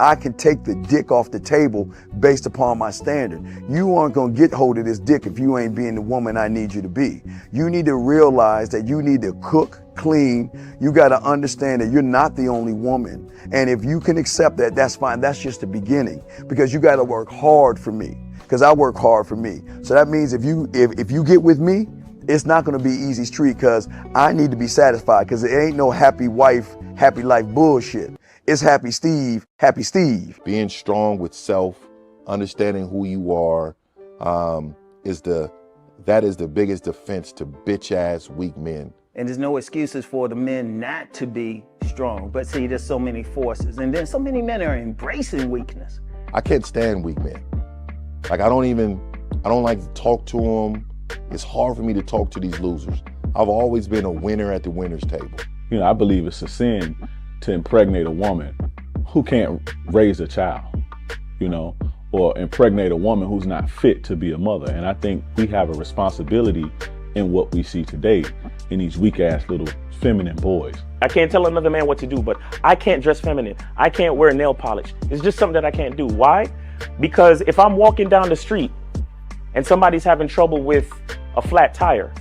I can take the dick off the table based upon my standard. You aren't gonna get hold of this dick if you ain't being the woman I need you to be. You need to realize that you need to cook, clean. You gotta understand that you're not the only woman. And if you can accept that, that's fine. That's just the beginning, because you gotta work hard for me, because I work hard for me. So that means if you get with me, it's not gonna be easy street, because I need to be satisfied, because it ain't no happy wife, happy life bullshit. It's happy Steve, happy Steve. Being strong with self, understanding who you are, is the biggest defense to bitch ass weak men. And there's no excuses for the men not to be strong. But see, there's so many forces, and then so many men are embracing weakness. I can't stand weak men. Like I don't like to talk to them. It's hard for me to talk to these losers. I've always been a winner at the winner's table. You know, I believe it's a sin to impregnate a woman who can't raise a child, you know, or impregnate a woman who's not fit to be a mother. And I think we have a responsibility in what we see today in these weak ass little feminine boys. I can't tell another man what to do, but I can't dress feminine. I can't wear nail polish. It's just something that I can't do. Why? Because if I'm walking down the street and somebody's having trouble with a flat tire,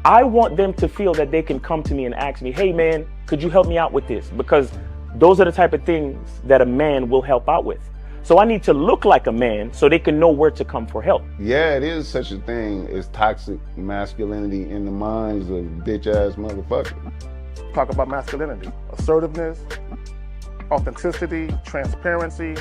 I want them to feel that they can come to me and ask me, hey man, could you help me out with this? Because those are the type of things that a man will help out with. So I need to look like a man so they can know where to come for help. Yeah, it is such a thing as toxic masculinity in the minds of bitch ass motherfuckers. Talk about masculinity, assertiveness, authenticity, transparency.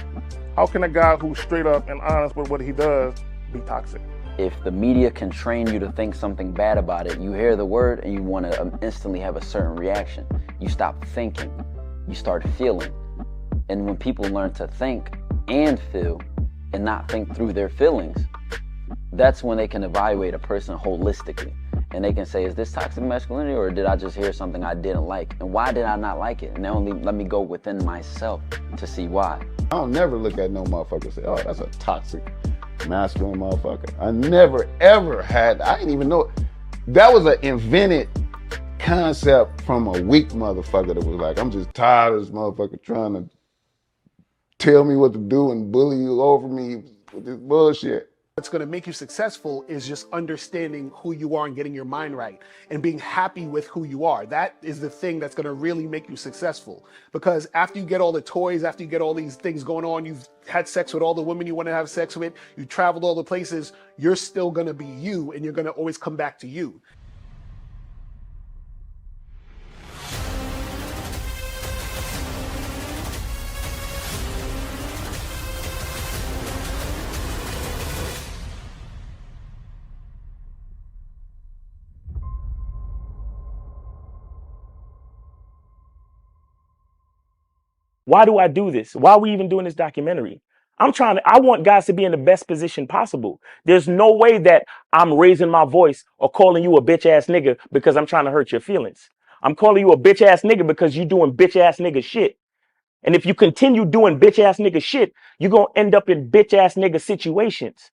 How can a guy who's straight up and honest with what he does be toxic? If the media can train you to think something bad about it, you hear the word and you want to instantly have a certain reaction. You stop thinking, you start feeling. And when people learn to think and feel and not think through their feelings, that's when they can evaluate a person holistically. And they can say, is this toxic masculinity, or did I just hear something I didn't like? And why did I not like it? And then only let me go within myself to see why. I don't never look at no motherfucker and say, oh, that's a toxic masculine motherfucker. I never ever had, I didn't even know. That was an invented concept from a weak motherfucker that was like, I'm just tired of this motherfucker trying to tell me what to do and bully you over me with this bullshit. What's going to make you successful is just understanding who you are and getting your mind right and being happy with who you are. That is the thing that's going to really make you successful. Because after you get all the toys, after you get all these things going on, you've had sex with all the women you want to have sex with, you traveled all the places, you're still going to be you, and you're going to always come back to you. Why do I do this? Why are we even doing this documentary? I want guys to be in the best position possible. There's no way that I'm raising my voice or calling you a bitch ass nigga because I'm trying to hurt your feelings. I'm calling you a bitch ass nigga because you're doing bitch ass nigga shit. And if you continue doing bitch ass nigga shit, you're going to end up in bitch ass nigga situations.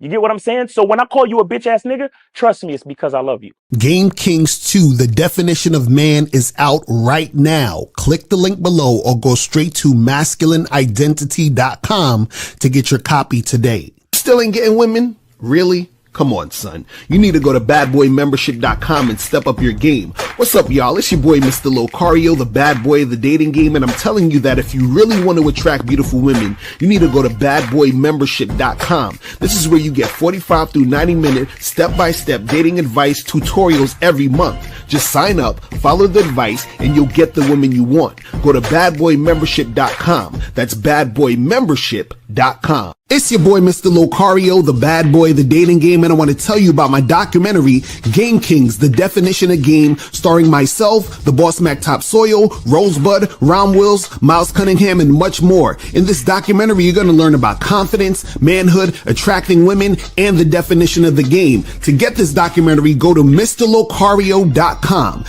You get what I'm saying? So when I call you a bitch ass nigga, trust me, it's because I love you. Game Kings 2, the definition of man, is out right now. Click the link below or go straight to masculineidentity.com to get your copy today. Still ain't getting women? Really? Come on, son. You need to go to badboymembership.com and step up your game. What's up, y'all? It's your boy, Mr. Locario, the bad boy of the dating game, and I'm telling you that if you really want to attract beautiful women, you need to go to badboymembership.com. This is where you get 45 through 90-minute step-by-step dating advice tutorials every month. Just sign up, follow the advice, and you'll get the woman you want. Go to badboymembership.com. That's badboymembership.com. It's your boy, Mr. Locario, the bad boy of the dating game, and I want to tell you about my documentary, Game Kings, the definition of game, starring myself, the Boss Mac Top Soil, Rosebud, Ron Wills, Miles Cunningham, and much more. In this documentary, you're going to learn about confidence, manhood, attracting women, and the definition of the game. To get this documentary, go to MrLocario.com.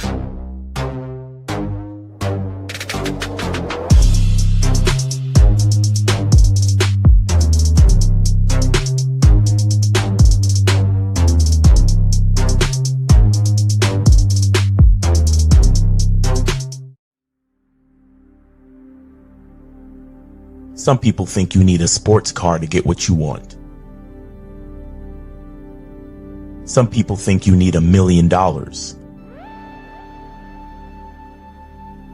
Some people think you need a sports car to get what you want. Some people think you need $1 million.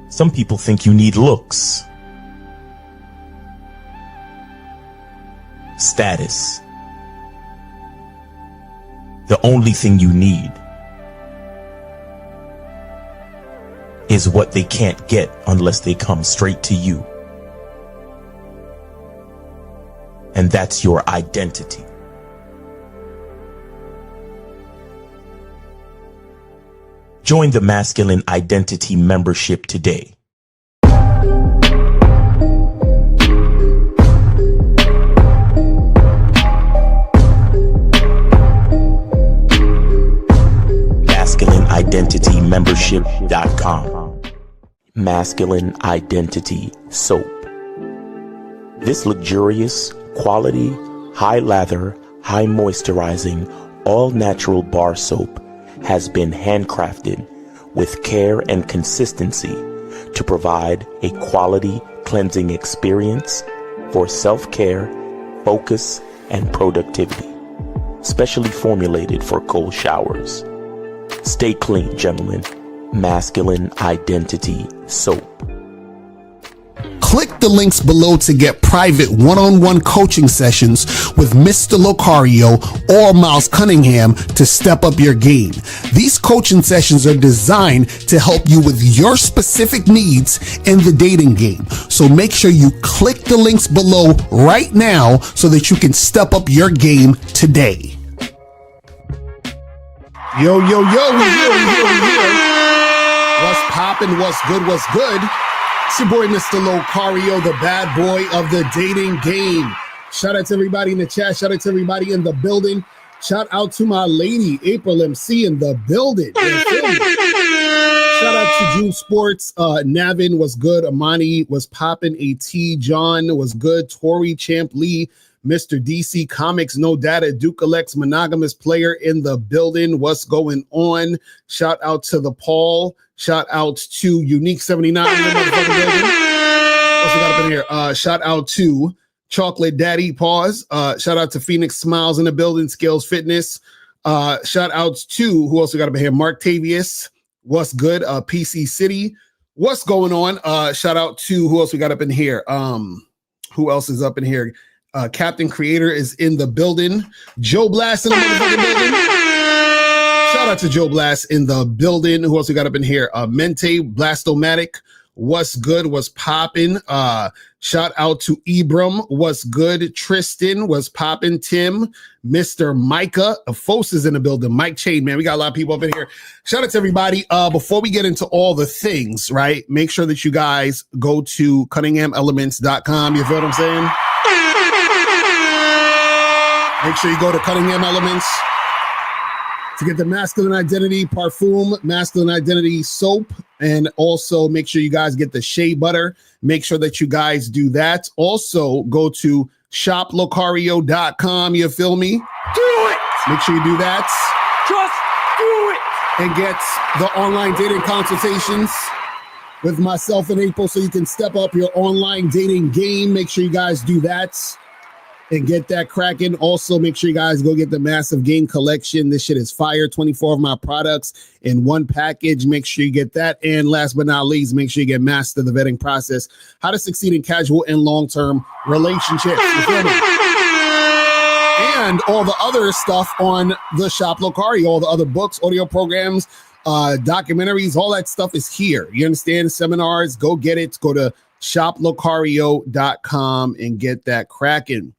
Some people think you need looks, status. The only thing you need is what they can't get unless they come straight to you. And that's your identity. Join the Masculine Identity membership today. MasculineIdentityMembership.com. Masculine Identity Soap. This luxurious, quality, high lather, high moisturizing, all natural bar soap has been handcrafted with care and consistency to provide a quality cleansing experience for self-care, focus, and productivity. Specially formulated for cold showers. Stay clean, gentlemen. Masculine Identity Soap. Click the links below to get private one-on-one coaching sessions with Mr. Locario or Miles Cunningham to step up your game. These coaching sessions are designed to help you with your specific needs in the dating game. So make sure you click the links below right now so that you can step up your game today. Yo, we here. What's poppin', what's good, what's good? It's your boy, Mr. Locario, the bad boy of the dating game. Shout out to everybody in the chat. Shout out to everybody in the building. Shout out to my lady, April MC, in the building. Shout out to June Sports. Navin was good. Amani was popping. AT John was good. Tori Champ Lee. Mr. DC Comics, No Data, Duke Alex, monogamous player in the building. What's going on? Shout out to the Paul. Shout out to Unique 79 in the motherfucking building. What's we got up in here? Shout out to Chocolate Daddy, pause. Shout out to Phoenix Smiles in the building, Skills Fitness. Shout out to, who else we got up in here? Mark Tavius. What's good? PC City. What's going on? Shout out to, who else we got up in here? Who else is up in here? Captain Creator is in the building. Joe Blast in the motherfucking building. Shout out to Joe Blast in the building. Who else we got up in here? Mente, Blastomatic. What's good? What's popping? Shout out to Ibram. What's good? Tristan. What's popping? Tim. Mr. Micah. Fos is in the building. Mike Chain, man. We got a lot of people up in here. Shout out to everybody. Before we get into all the things, right? Make sure that you guys go to CunninghamElements.com. You feel what I'm saying? Make sure you go to Cunningham Elements to get the Masculine Identity Parfum, Masculine Identity Soap, and also make sure you guys get the shea butter. Make sure that you guys do that. Also, go to shoplocario.com. You feel me? Do it! Make sure you do that. Just do it! And get the online dating consultations with myself and April so you can step up your online dating game. Make sure you guys do that and get that cracking. Also, make sure you guys go get the Massive Game Collection. This shit is fire. 24 of my products in one package. Make sure you get that. And last but not least, make sure you get Master the Vetting Process. How to succeed in casual and long-term relationships. You feel me? And all the other stuff on the Shop Locario, all the other books, audio programs, documentaries, all that stuff is here. You understand? Seminars, go get it. Go to shoplocario.com and get that cracking.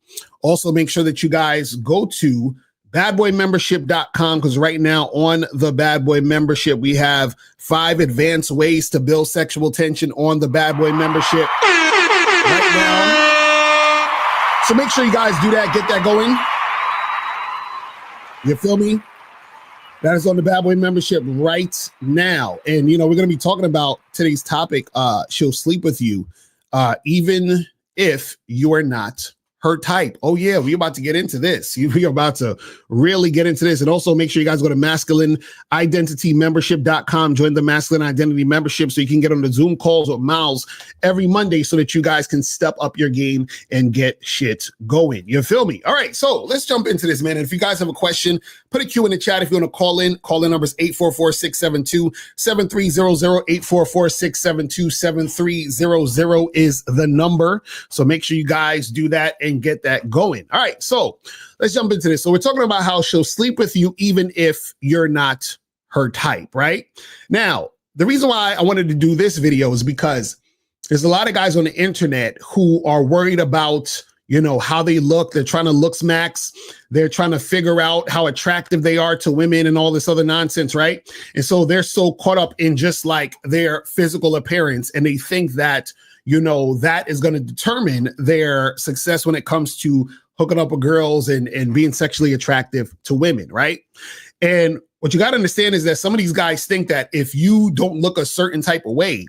Also, make sure that you guys go to badboymembership.com because right now on the Bad Boy membership, we have 5 advanced ways to build sexual tension on the Bad Boy membership right now. So make sure you guys do that. Get that going. You feel me? That is on the Bad Boy membership right now. And, you know, we're going to be talking about today's topic. She'll sleep with you, even if you are not her type. Oh yeah, we're about to get into this. We're about to really get into this. And also make sure you guys go to masculineidentitymembership.com, join the Masculine Identity Membership so you can get on the Zoom calls with Miles every Monday so that you guys can step up your game and get shit going. You feel me? All right, so let's jump into this, man. And if you guys have a question, put a Q in the chat. If you want to call in number is 844-672-7300. 844-672-7300 is the number. So make sure you guys do that and get that going. All right, so let's jump into this. So we're talking about how she'll sleep with you even if you're not her type, right? Now, the reason why I wanted to do this video is because there's a lot of guys on the internet who are worried about, you know, how they look. They're trying to looks max. They're trying to figure out how attractive they are to women and all this other nonsense, right? And so they're so caught up in just like their physical appearance, and they think that, you know, that is going to determine their success when it comes to hooking up with girls and being sexually attractive to women, right? And what you got to understand is that some of these guys think that if you don't look a certain type of way,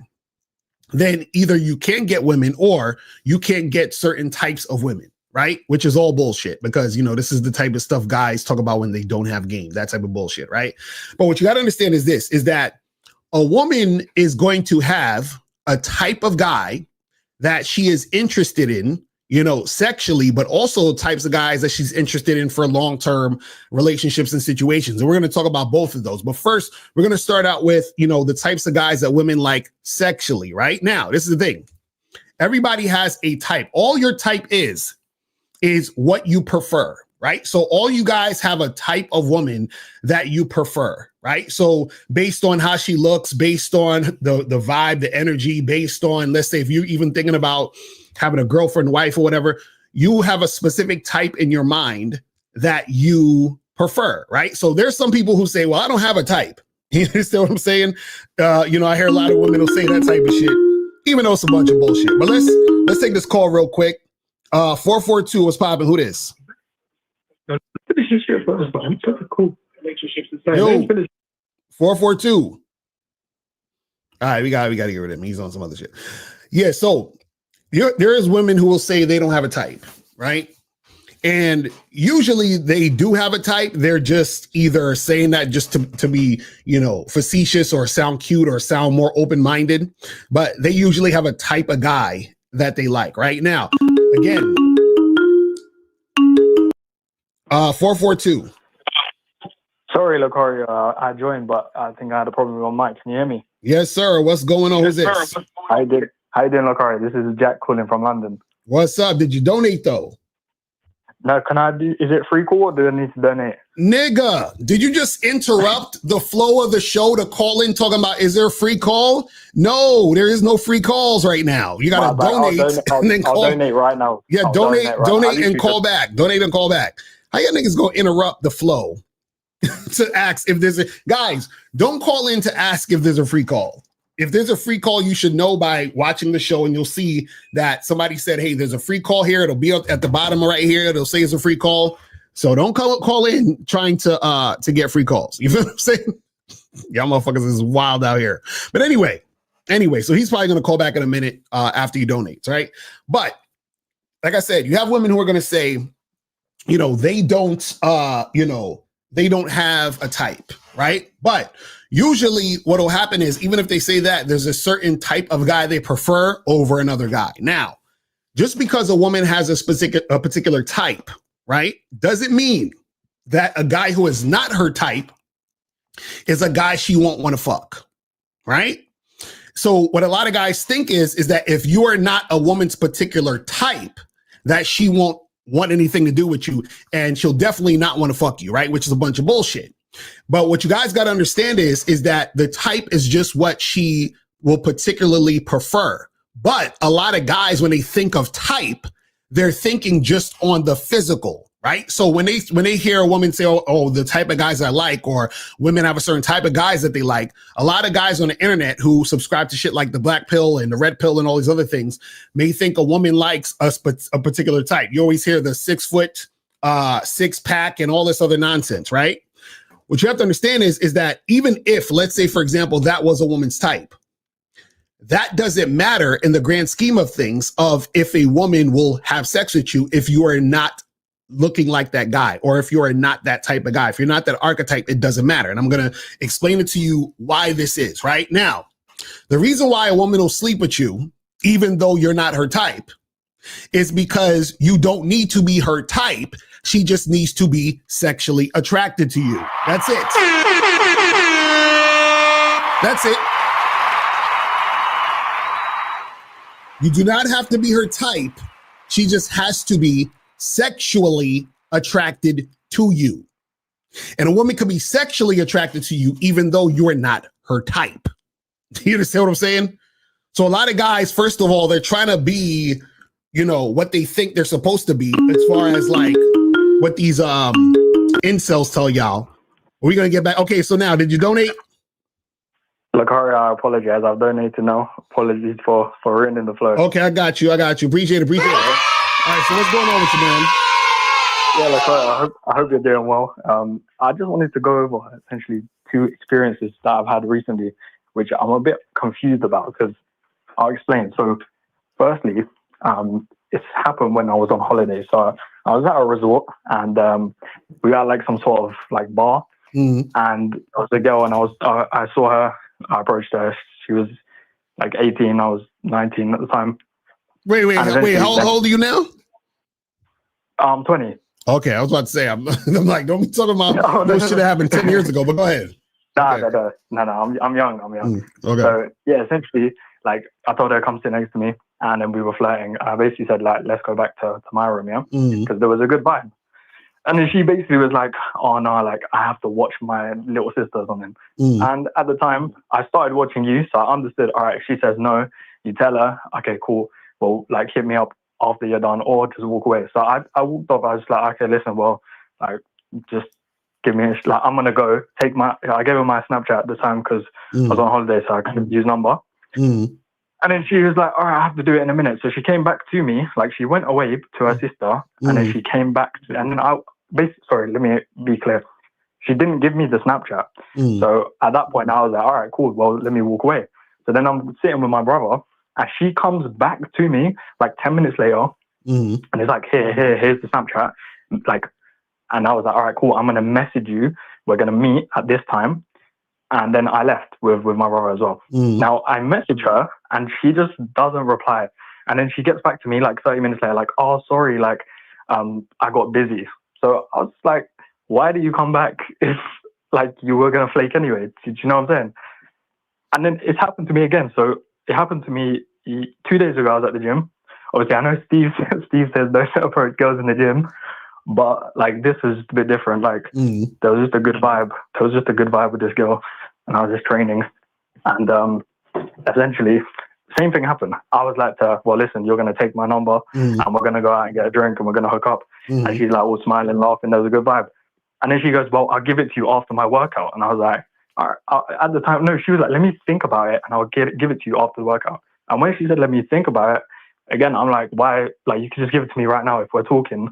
then either you can't get women or you can't get certain types of women, right? Which is all bullshit because, you know, this is the type of stuff guys talk about when they don't have game, that type of bullshit, right? But what you got to understand is this, is that a woman is going to have a type of guy that she is interested in, you know, sexually, but also types of guys that she's interested in for long-term relationships and situations. And we're going to talk about both of those. But first, we're going to start out with, you know, the types of guys that women like sexually, right? Now, this is the thing. Everybody has a type. All your type is what you prefer, right? So all you guys have a type of woman that you prefer, right? So based on how she looks, based on the vibe, the energy, based on, let's say, if you're even thinking about having a girlfriend, wife, or whatever, you have a specific type in your mind that you prefer, right? So there's some people who say, well, I don't have a type. You understand what I'm saying? You know, I hear a lot of women who say that type of shit, even though it's a bunch of bullshit. But let's take this call real quick. 442, what's popping? Who this? Yo, 442. All right, we got to get rid of him. He's on some other shit. Yeah, so there is women who will say they don't have a type, right? And usually they do have a type. They're just either saying that just to be, you know, facetious or sound cute or sound more open-minded. But they usually have a type of guy that they like. Right now, again, 442. Sorry, Locario, I joined, but I think I had a problem with my mic. Can you hear me? Yes, sir. What's going on? Who's this? How you doing, Locario? This is Jack calling from London. What's up? Did you donate though? No, can I do? Is it free call or do I need to donate? Nigga, did you just interrupt the flow of the show to call in talking about, is there a free call? No, there is no free calls right now. You got to donate and then call. I'll donate right now. Yeah, donate and call back. Donate and call back. How y'all niggas going to interrupt the flow to ask if there's a... Guys, don't call in to ask if there's a free call. If there's a free call, you should know by watching the show, and you'll see that somebody said, hey, there's a free call here. It'll be up at the bottom right here. It'll say it's a free call. So don't call in trying to get free calls. You feel what I'm saying? Y'all motherfuckers is wild out here. But anyway, so he's probably going to call back in a minute after he donates, right? But like I said, you have women who are going to say, you know, they don't have a type, right? But usually what will happen is, even if they say that, there's a certain type of guy they prefer over another guy. Now, just because a woman has a particular type, right, doesn't mean that a guy who is not her type is a guy she won't want to fuck, right? So what a lot of guys think is that if you are not a woman's particular type, that she won't want anything to do with you, and she'll definitely not want to fuck you, right? Which is a bunch of bullshit. But what you guys got to understand is that the type is just what she will particularly prefer. But a lot of guys, when they think of type, they're thinking just on the physical, right? So when they hear a woman say, oh, the type of guys I like, or women have a certain type of guys that they like, a lot of guys on the internet who subscribe to shit like the black pill and the red pill and all these other things may think a woman likes a particular type. You always hear the 6 foot, 6 pack and all this other nonsense, right? What you have to understand is that even if, let's say, for example, that was a woman's type, that doesn't matter in the grand scheme of things of if a woman will have sex with you if you are not looking like that guy, or if you are not that type of guy. If you're not that archetype, it doesn't matter. And I'm going to explain it to you why this is right now. The reason why a woman will sleep with you, even though you're not her type, is because you don't need to be her type. She just needs to be sexually attracted to you. That's it. That's it. You do not have to be her type. She just has to be sexually attracted to you. And a woman can be sexually attracted to you even though you're not her type. Do you understand what I'm saying? So a lot of guys, first of all, they're trying to be, you know, what they think they're supposed to be as far as like what these incels tell y'all. Are we going to get back? Okay, so now, did you donate? Locario, I apologize. I've donated now. Apologies for ruining the flow. Okay, I got you. Appreciate it. All right, so what's going on with you, man? Yeah, Locario, I hope you're doing well. I just wanted to go over essentially 2 experiences that I've had recently, which I'm a bit confused about because I'll explain. So firstly, it's happened when I was on holiday. So I was at a resort and we had like some sort of like bar, and there was a girl and I saw her, I approached her. She was like 18, I was 19 at the time. Wait, how old are you now? 20. Okay, I was about to say, I'm like, don't be talking about no shit that happened 10 years ago, but go ahead. No, I'm young. Okay. So yeah, essentially, like I told her to come sit next to me, and then we were flirting. I basically said like, let's go back to my room, yeah, because there was a good vibe. And then she basically was like, oh no, like I have to watch my little sister or something. And at the time, I started watching you, so I understood. All right, she says no, you tell her, okay, cool. Well, like hit me up after you're done, or just walk away. So I walked off. I was like, okay, listen, well, like just give me like I'm gonna go take my. I gave her my Snapchat at the time because I was on holiday, so I couldn't use number. And then she was like, all right, I have to do it in a minute. So she came back to me, like she went away to her sister, and then she came back and then sorry, let me be clear. She didn't give me the Snapchat. So at that point, I was like, all right, cool. Well, let me walk away. So then I'm sitting with my brother, and she comes back to me like 10 minutes later, and it's like, here's the Snapchat. Like, and I was like, all right, cool. I'm going to message you. We're going to meet at this time. And then I left with my brother as well. Now I message her and she just doesn't reply. And then she gets back to me like 30 minutes later, like, oh, sorry, like, I got busy. So I was like, why did you come back if like you were going to flake anyway? Do you know what I'm saying? And then it's happened to me again. So it happened to me 2 days ago. I was at the gym. Obviously, I know Steve says don't approach girls in the gym, but like this is a bit different. Like there was just a good vibe. There was just a good vibe with this girl, and I was just training. And essentially, same thing happened. I was like, well, listen, you're going to take my number, and we're going to go out and get a drink, and we're going to hook up. And she's like, all smiling, laughing. There was a good vibe. And then she goes, well, I'll give it to you after my workout. And I was like, all right. At the time, no, she was like, let me think about it, and I'll give it to you after the workout. And when she said, let me think about it, again, I'm like, why? Like, you can just give it to me right now. If we're talking,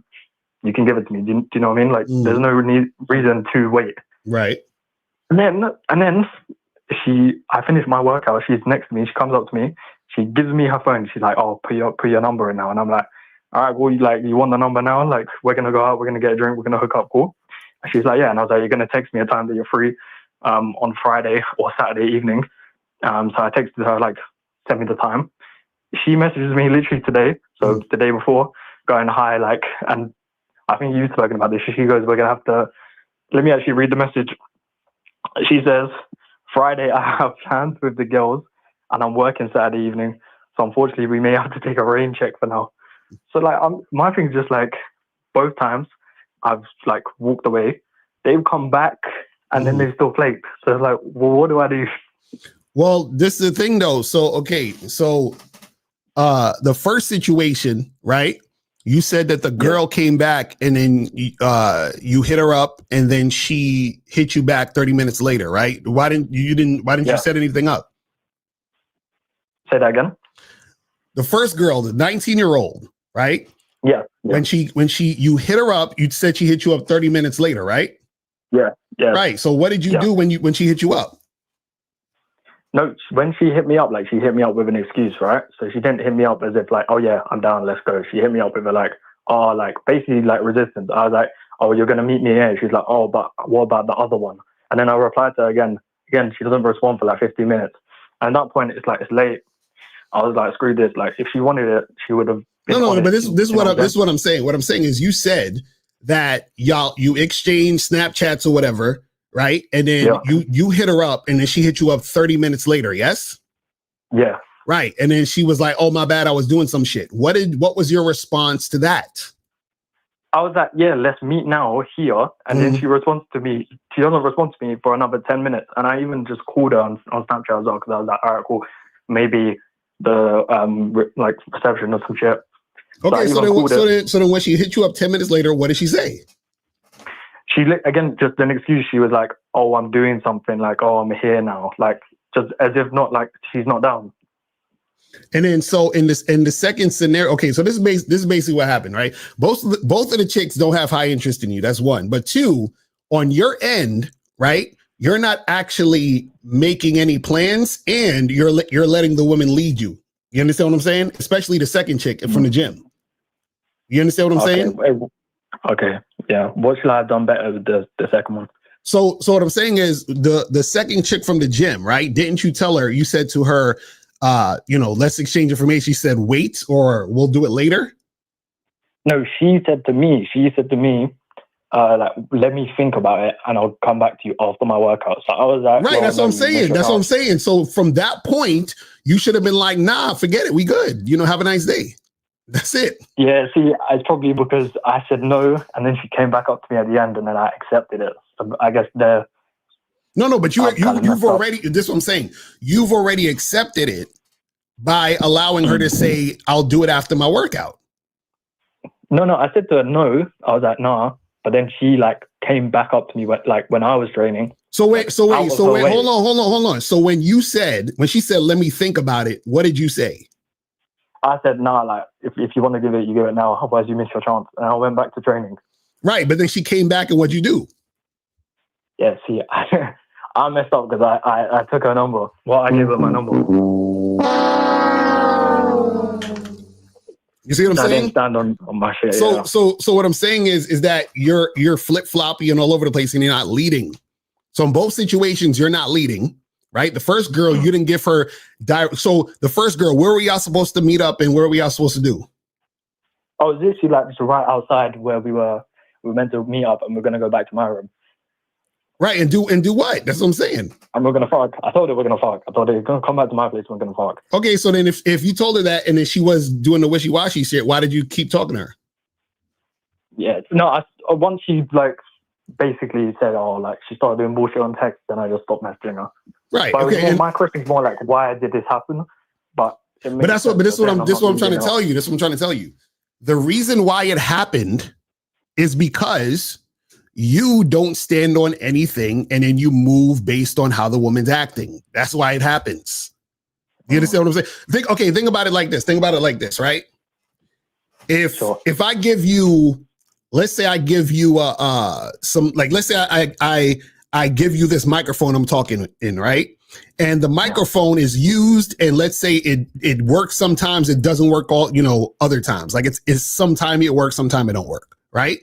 you can give it to me. Do you know what I mean? Like, there's no reason to wait. Right. And then I finished my workout. She's next to me. She comes up to me. She gives me her phone. She's like, oh, put your number in now. And I'm like, all right, well, you want the number now? Like, we're going to go out. We're going to get a drink. We're going to hook up. Cool. And she's like, yeah. And I was like, you're going to text me a time that you're free on Friday or Saturday evening. So I texted her, like, send me the time. She messages me literally today. So the day before, going hi, like, and I think you've spoken about this. She goes, we're going to have to, let me actually read the message. She says, Friday, I have plans with the girls and I'm working Saturday evening. So unfortunately, we may have to take a rain check for now. So like, my thing's just like, both times I've like walked away. They've come back and then they've still flaked. So it's like, well, what do I do? Well, this is the thing though. So, okay. So the first situation, right? You said that the girl came back and then you hit her up and then she hit you back 30 minutes later, right? Why didn't you set anything up? Say that again. The first girl, the 19-year-old, right? Yeah. When you hit her up, you said she hit you up 30 minutes later, right? Yeah. Right. So what did you do when she hit you up? No, when she hit me up, like, she hit me up with an excuse, right? So she didn't hit me up as if like, oh yeah, I'm down, let's go. She hit me up with a like, oh, like basically like resistance. I was like, oh, you're gonna meet me here. She's like, oh, but what about the other one? And then I replied to her again. Again, she doesn't respond for like 15 minutes. And at that point, it's like, it's late. I was like, screw this. Like, if she wanted it, she would have. No, but this is what I'm saying. What I'm saying is, you said that you exchange Snapchats or whatever, right? And then you hit her up, and then she hit you up 30 minutes later. Yes. Yeah. Right. And then she was like, "Oh, my bad, I was doing some shit." What was your response to that? I was like, yeah, let's meet now here. And then she responds to me. She doesn't respond to me for another 10 minutes. And I even just called her on Snapchat as well, because I was like, all right, cool. Maybe the like reception or some shit. Okay, so then when she hit you up 10 minutes later, what did she say? She, again, just an excuse. She was like, oh, I'm doing something. Like, oh, I'm here now. Like, just as if not, like, she's not down. And then so in the second scenario, okay, so this is basically what happened, right? Both of the chicks don't have high interest in you. That's one. But two, on your end, right? You're not actually making any plans, and you're letting the woman lead you. You understand what I'm saying? Especially the second chick from the gym. You understand what I'm saying? Okay. Yeah. What should I have done better with the second one? So what I'm saying is the second chick from the gym, right? Didn't you tell her? You said to her, let's exchange information. She said, wait, or we'll do it later. No, she said to me, like, let me think about it, and I'll come back to you after my workout. So I was like, right, that's what I'm saying. That's what I'm saying. So from that point, you should have been like, nah, forget it. We good. Have a nice day. That's it. Yeah, see, it's probably because I said no, and then she came back up to me at the end, and then I accepted it. So I guess No, but you've already, this is what I'm saying. You've already accepted it by allowing her to say, I'll do it after my workout. No, I said to her no. I was like, nah. But then she like came back up to me when I was training. So wait, hold on. So when she said, let me think about it, what did you say? I said, nah, like, if you want to give it, you give it now. Otherwise, you miss your chance. And I went back to training. Right, but then she came back, and what'd you do? Yeah, see, I messed up because I took her number. Well, I gave her my number. You see what I'm saying? I didn't stand on my shit. So what I'm saying is that you're flip-floppy and all over the place, and you're not leading. So in both situations, you're not leading. Right? The first girl, you didn't give her so the first girl, where were y'all supposed to meet up, and where were y'all supposed to do? I was literally like just right outside where we were meant to meet up, and we're gonna go back to my room. Right, and do what? That's what I'm saying. And we're gonna fuck. I told her we're gonna fuck. I told her you're gonna come back to my place, we're gonna fuck. Okay, so then if you told her that, and then she was doing the wishy-washy shit, why did you keep talking to her? Yeah, no, once she like basically said, oh, like she started doing bullshit on text, then I just stopped messaging her. Right. But okay. My question is more like, why did this happen? But this is what I'm trying to tell you. This is what I'm trying to tell you. The reason why it happened is because you don't stand on anything, and then you move based on how the woman's acting. That's why it happens. You understand what I'm saying? Think about it like this. Right? If I give you, let's say I give you let's say I give you this microphone I'm talking in, right? And the microphone is used, and let's say it works sometimes, it doesn't work all, other times. Like it's sometime it works, sometime it don't work, right?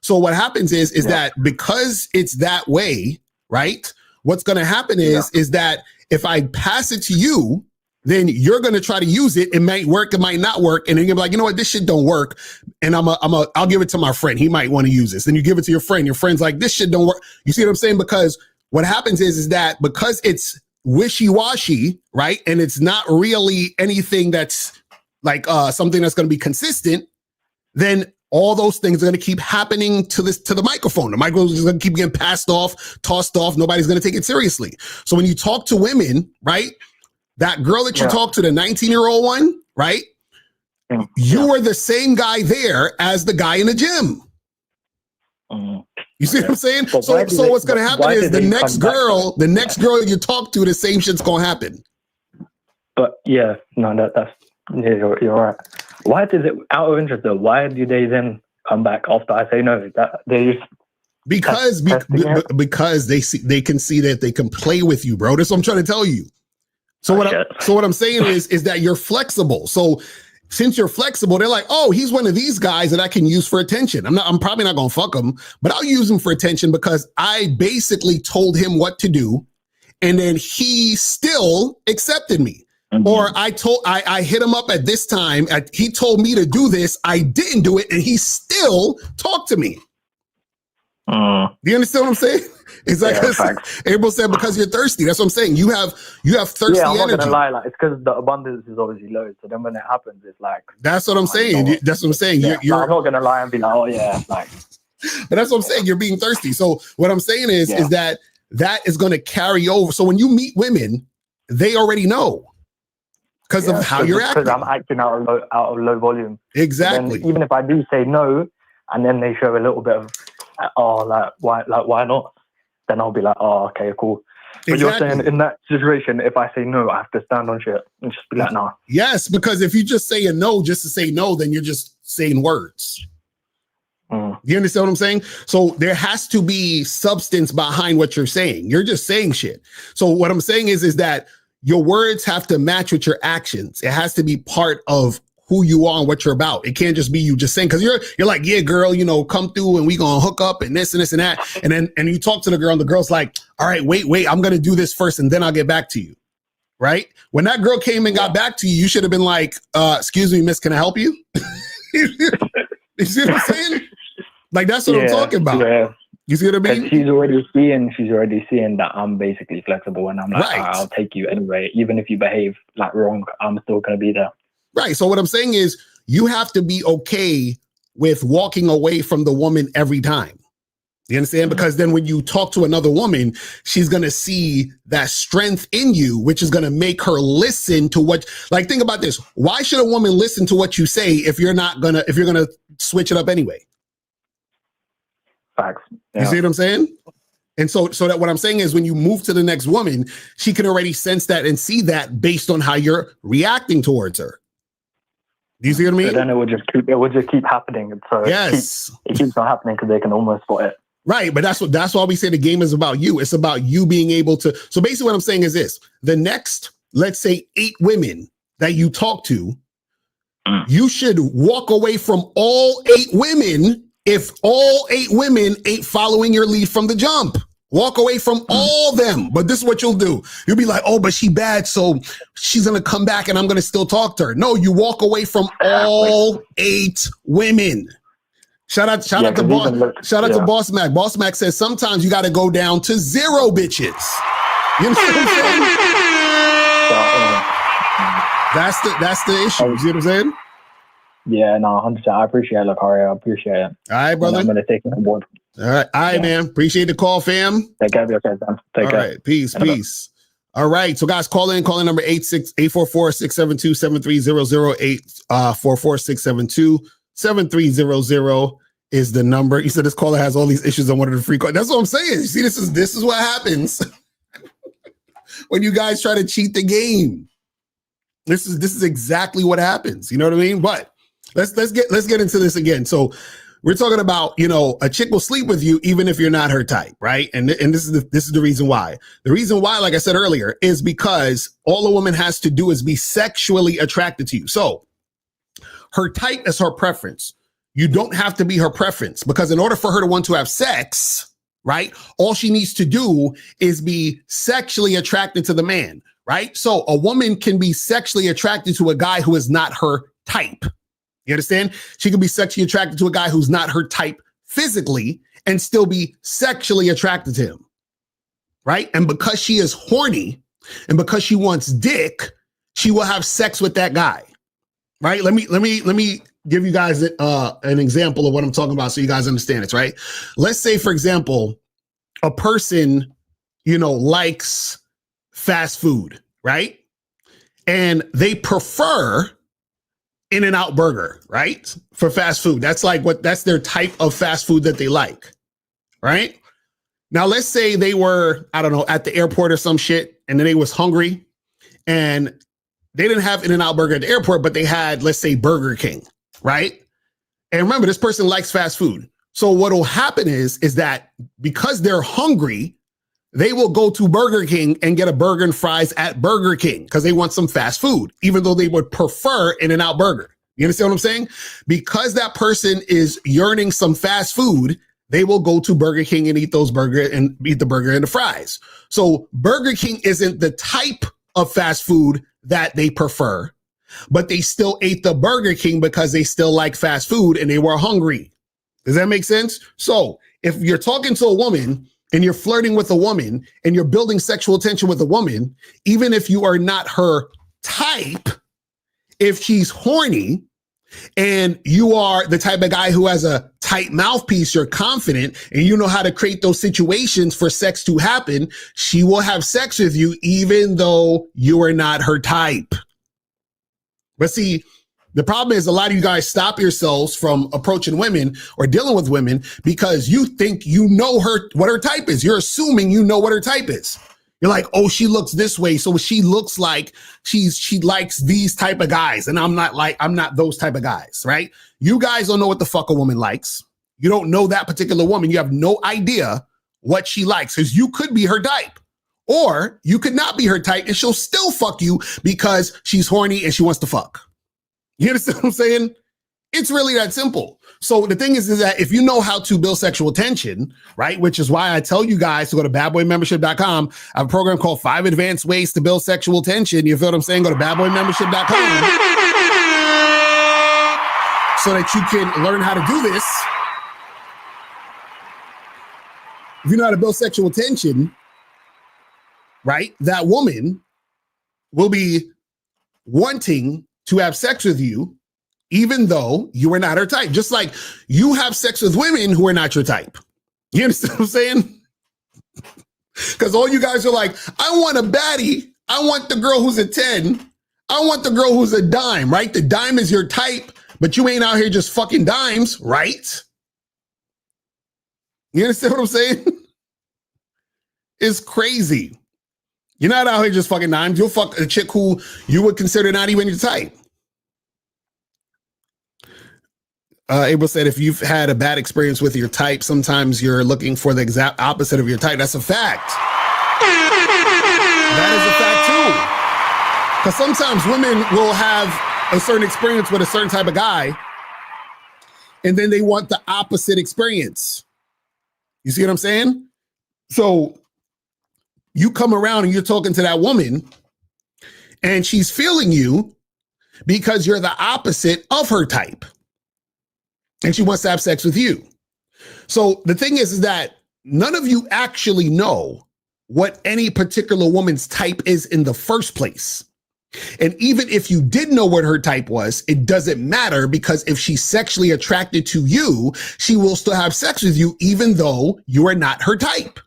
So what happens is that because it's that way, right? What's going to happen is that if I pass it to you, then you're going to try to use it. It might work, it might not work. And then you're like, you know what, this shit don't work. And I'll give it to my friend. He might want to use this. Then you give it to your friend. Your friend's like, this shit don't work. You see what I'm saying? Because what happens is that because it's wishy-washy, right? And it's not really anything that's like something that's going to be consistent, then all those things are going to keep happening to the microphone. The microphone is going to keep getting passed off, tossed off. Nobody's going to take it seriously. So when you talk to women, right? That girl that you talked to, the 19-year-old one, right? You were the same guy there as the guy in the gym. You see what I'm saying? So what's going to happen is the next girl you talk to, the same shit's going to happen. But you're right. Why does it, out of interest though, why do they then come back after I say no? Because they can see that they can play with you, bro. That's what I'm trying to tell you. So what I'm saying is that you're flexible. So since you're flexible, they're like, oh, he's one of these guys that I can use for attention. I'm probably not gonna fuck him, but I'll use him for attention because I basically told him what to do, and then he still accepted me. Mm-hmm. Or I hit him up at this time. He told me to do this. I didn't do it, and he still talked to me. Do you understand what I'm saying? It's like April said, because you're thirsty. That's what I'm saying. You have thirsty I'm not energy. gonna lie, like it's because the abundance is obviously low. So then when it happens, it's like that's what I'm saying. That's what I'm saying. Yeah, I'm not gonna lie and be like, oh yeah, like. But that's what I'm saying. You're being thirsty. So what I'm saying is that is going to carry over. So when you meet women, they already know because of how you're acting. Because I'm acting out of low volume. Exactly. Even if I do say no, and then they show a little bit of, why not? Then I'll be like, oh, okay, cool. But you're saying in that situation, if I say no, I have to stand on shit and just be like, nah. Yes, because if you just say a no just to say no, then you're just saying words. You understand what I'm saying? So there has to be substance behind what you're saying. You're just saying shit. So what I'm saying is that your words have to match with your actions. It has to be part of who you are and what you're about. It can't just be you just saying, because you're like, yeah, girl, come through and we gonna hook up and this and this and that. And you talk to the girl and the girl's like, all right, wait, I'm gonna do this first and then I'll get back to you. Right? When that girl came and got back to you, you should have been like, excuse me, miss, can I help you? You see what I'm saying? Like, that's what I'm talking about. Yeah. You see what I mean? She's already seeing that I'm basically flexible, and I'm like, I'll take you anyway. Even if you behave like wrong, I'm still going to be there. Right. So what I'm saying is you have to be okay with walking away from the woman every time. You understand? Because then when you talk to another woman, she's going to see that strength in you, which is going to make her listen to what, like, think about this. Why should a woman listen to what you say if you're going to switch it up anyway? Facts. You see what I'm saying? And so that what I'm saying is when you move to the next woman, she can already sense that and see that based on how you're reacting towards her. Do you see what I mean? So then it would just keep happening. And so it keeps on happening because they can almost spot it. Right. But that's why we say the game is about you. It's about you being able to. So basically what I'm saying is this: the next, let's say 8 women that you talk to, you should walk away from all 8 women. If all 8 women ain't following your lead from the jump, walk away from all them. But this is what you'll do. You'll be like, oh, but she bad, so she's going to come back and I'm going to still talk to her. No, you walk away from all 8 women. Shout out to Boss Mac. Boss Mac says sometimes you got to go down to 0 bitches. You know what I'm saying? That's the issue. You see what I'm saying? Yeah, no, 100%. I appreciate it, Locario. I appreciate it. All right, brother. I'm going to take it on board. All right, man. Appreciate the call, fam. Take care of yourself, man. Take care. All right, peace. All right, so guys, call in number 844-672-7300, 844-672-7300 is the number. You said this caller has all these issues on one of the free calls. That's what I'm saying. You see, this is what happens when you guys try to cheat the game. This is exactly what happens. You know what I mean? But let's get into this again. So we're talking about, a chick will sleep with you even if you're not her type, right? And this is the reason why. The reason why, like I said earlier, is because all a woman has to do is be sexually attracted to you. So her type is her preference. You don't have to be her preference, because in order for her to want to have sex, right, all she needs to do is be sexually attracted to the man, right? So a woman can be sexually attracted to a guy who is not her type. You understand? She can be sexually attracted to a guy who's not her type physically and still be sexually attracted to him, right? And because she is horny and because she wants dick, she will have sex with that guy, right? Let me give you guys an example of what I'm talking about so you guys understand it, right? Let's say, for example, a person, likes fast food, right? And they prefer In-N-Out Burger, right? For fast food. That's their type of fast food that they like, right? Now, let's say they were, I don't know, at the airport or some shit, and then they was hungry and they didn't have In-N-Out Burger at the airport, but they had, let's say, Burger King, right? And remember, this person likes fast food. So what will happen is that because they're hungry, they will go to Burger King and get a burger and fries at Burger King because they want some fast food, even though they would prefer In-N-Out Burger. You understand what I'm saying? Because that person is yearning some fast food, they will go to Burger King and eat those burger and eat the burger and the fries. So Burger King isn't the type of fast food that they prefer, but they still ate the Burger King because they still like fast food and they were hungry. Does that make sense? So if you're talking to a woman and you're flirting with a woman and you're building sexual tension with a woman, even if you are not her type, if she's horny and you are the type of guy who has a tight mouthpiece, you're confident and you know how to create those situations for sex to happen, she will have sex with you even though you are not her type. But see, the problem is a lot of you guys stop yourselves from approaching women or dealing with women because you think you know what her type is. You're assuming you know what her type is. You're like, oh, she looks this way, so she looks like she likes these type of guys, and I'm not those type of guys, right? You guys don't know what the fuck a woman likes. You don't know that particular woman. You have no idea what she likes because you could be her type, or you could not be her type, and she'll still fuck you because she's horny and she wants to fuck. You understand what I'm saying? It's really that simple. So the thing is that if you know how to build sexual tension, right, which is why I tell you guys to go to badboymembership.com. I have a program called 5 Advanced Ways to Build Sexual Tension. You feel what I'm saying? Go to badboymembership.com so that you can learn how to do this. If you know how to build sexual tension, right, that woman will be wanting to have sex with you even though you are not her type. Just like you have sex with women who are not your type. You understand what I'm saying? Because all you guys are like, I want a baddie. I want the girl who's a 10. I want the girl who's a dime, right? The dime is your type, but you ain't out here just fucking dimes, right? You understand what I'm saying? It's crazy. You're not out here just fucking dimes. You'll fuck a chick who you would consider not even your type. Abel said, if you've had a bad experience with your type, sometimes you're looking for the exact opposite of your type. That's a fact. That is a fact too. Because sometimes women will have a certain experience with a certain type of guy, and then they want the opposite experience. You see what I'm saying? So you come around and you're talking to that woman, and she's feeling you because you're the opposite of her type. And she wants to have sex with you. So the thing is that none of you actually know what any particular woman's type is in the first place. And even if you did know what her type was, it doesn't matter, because if she's sexually attracted to you, she will still have sex with you, even though you are not her type.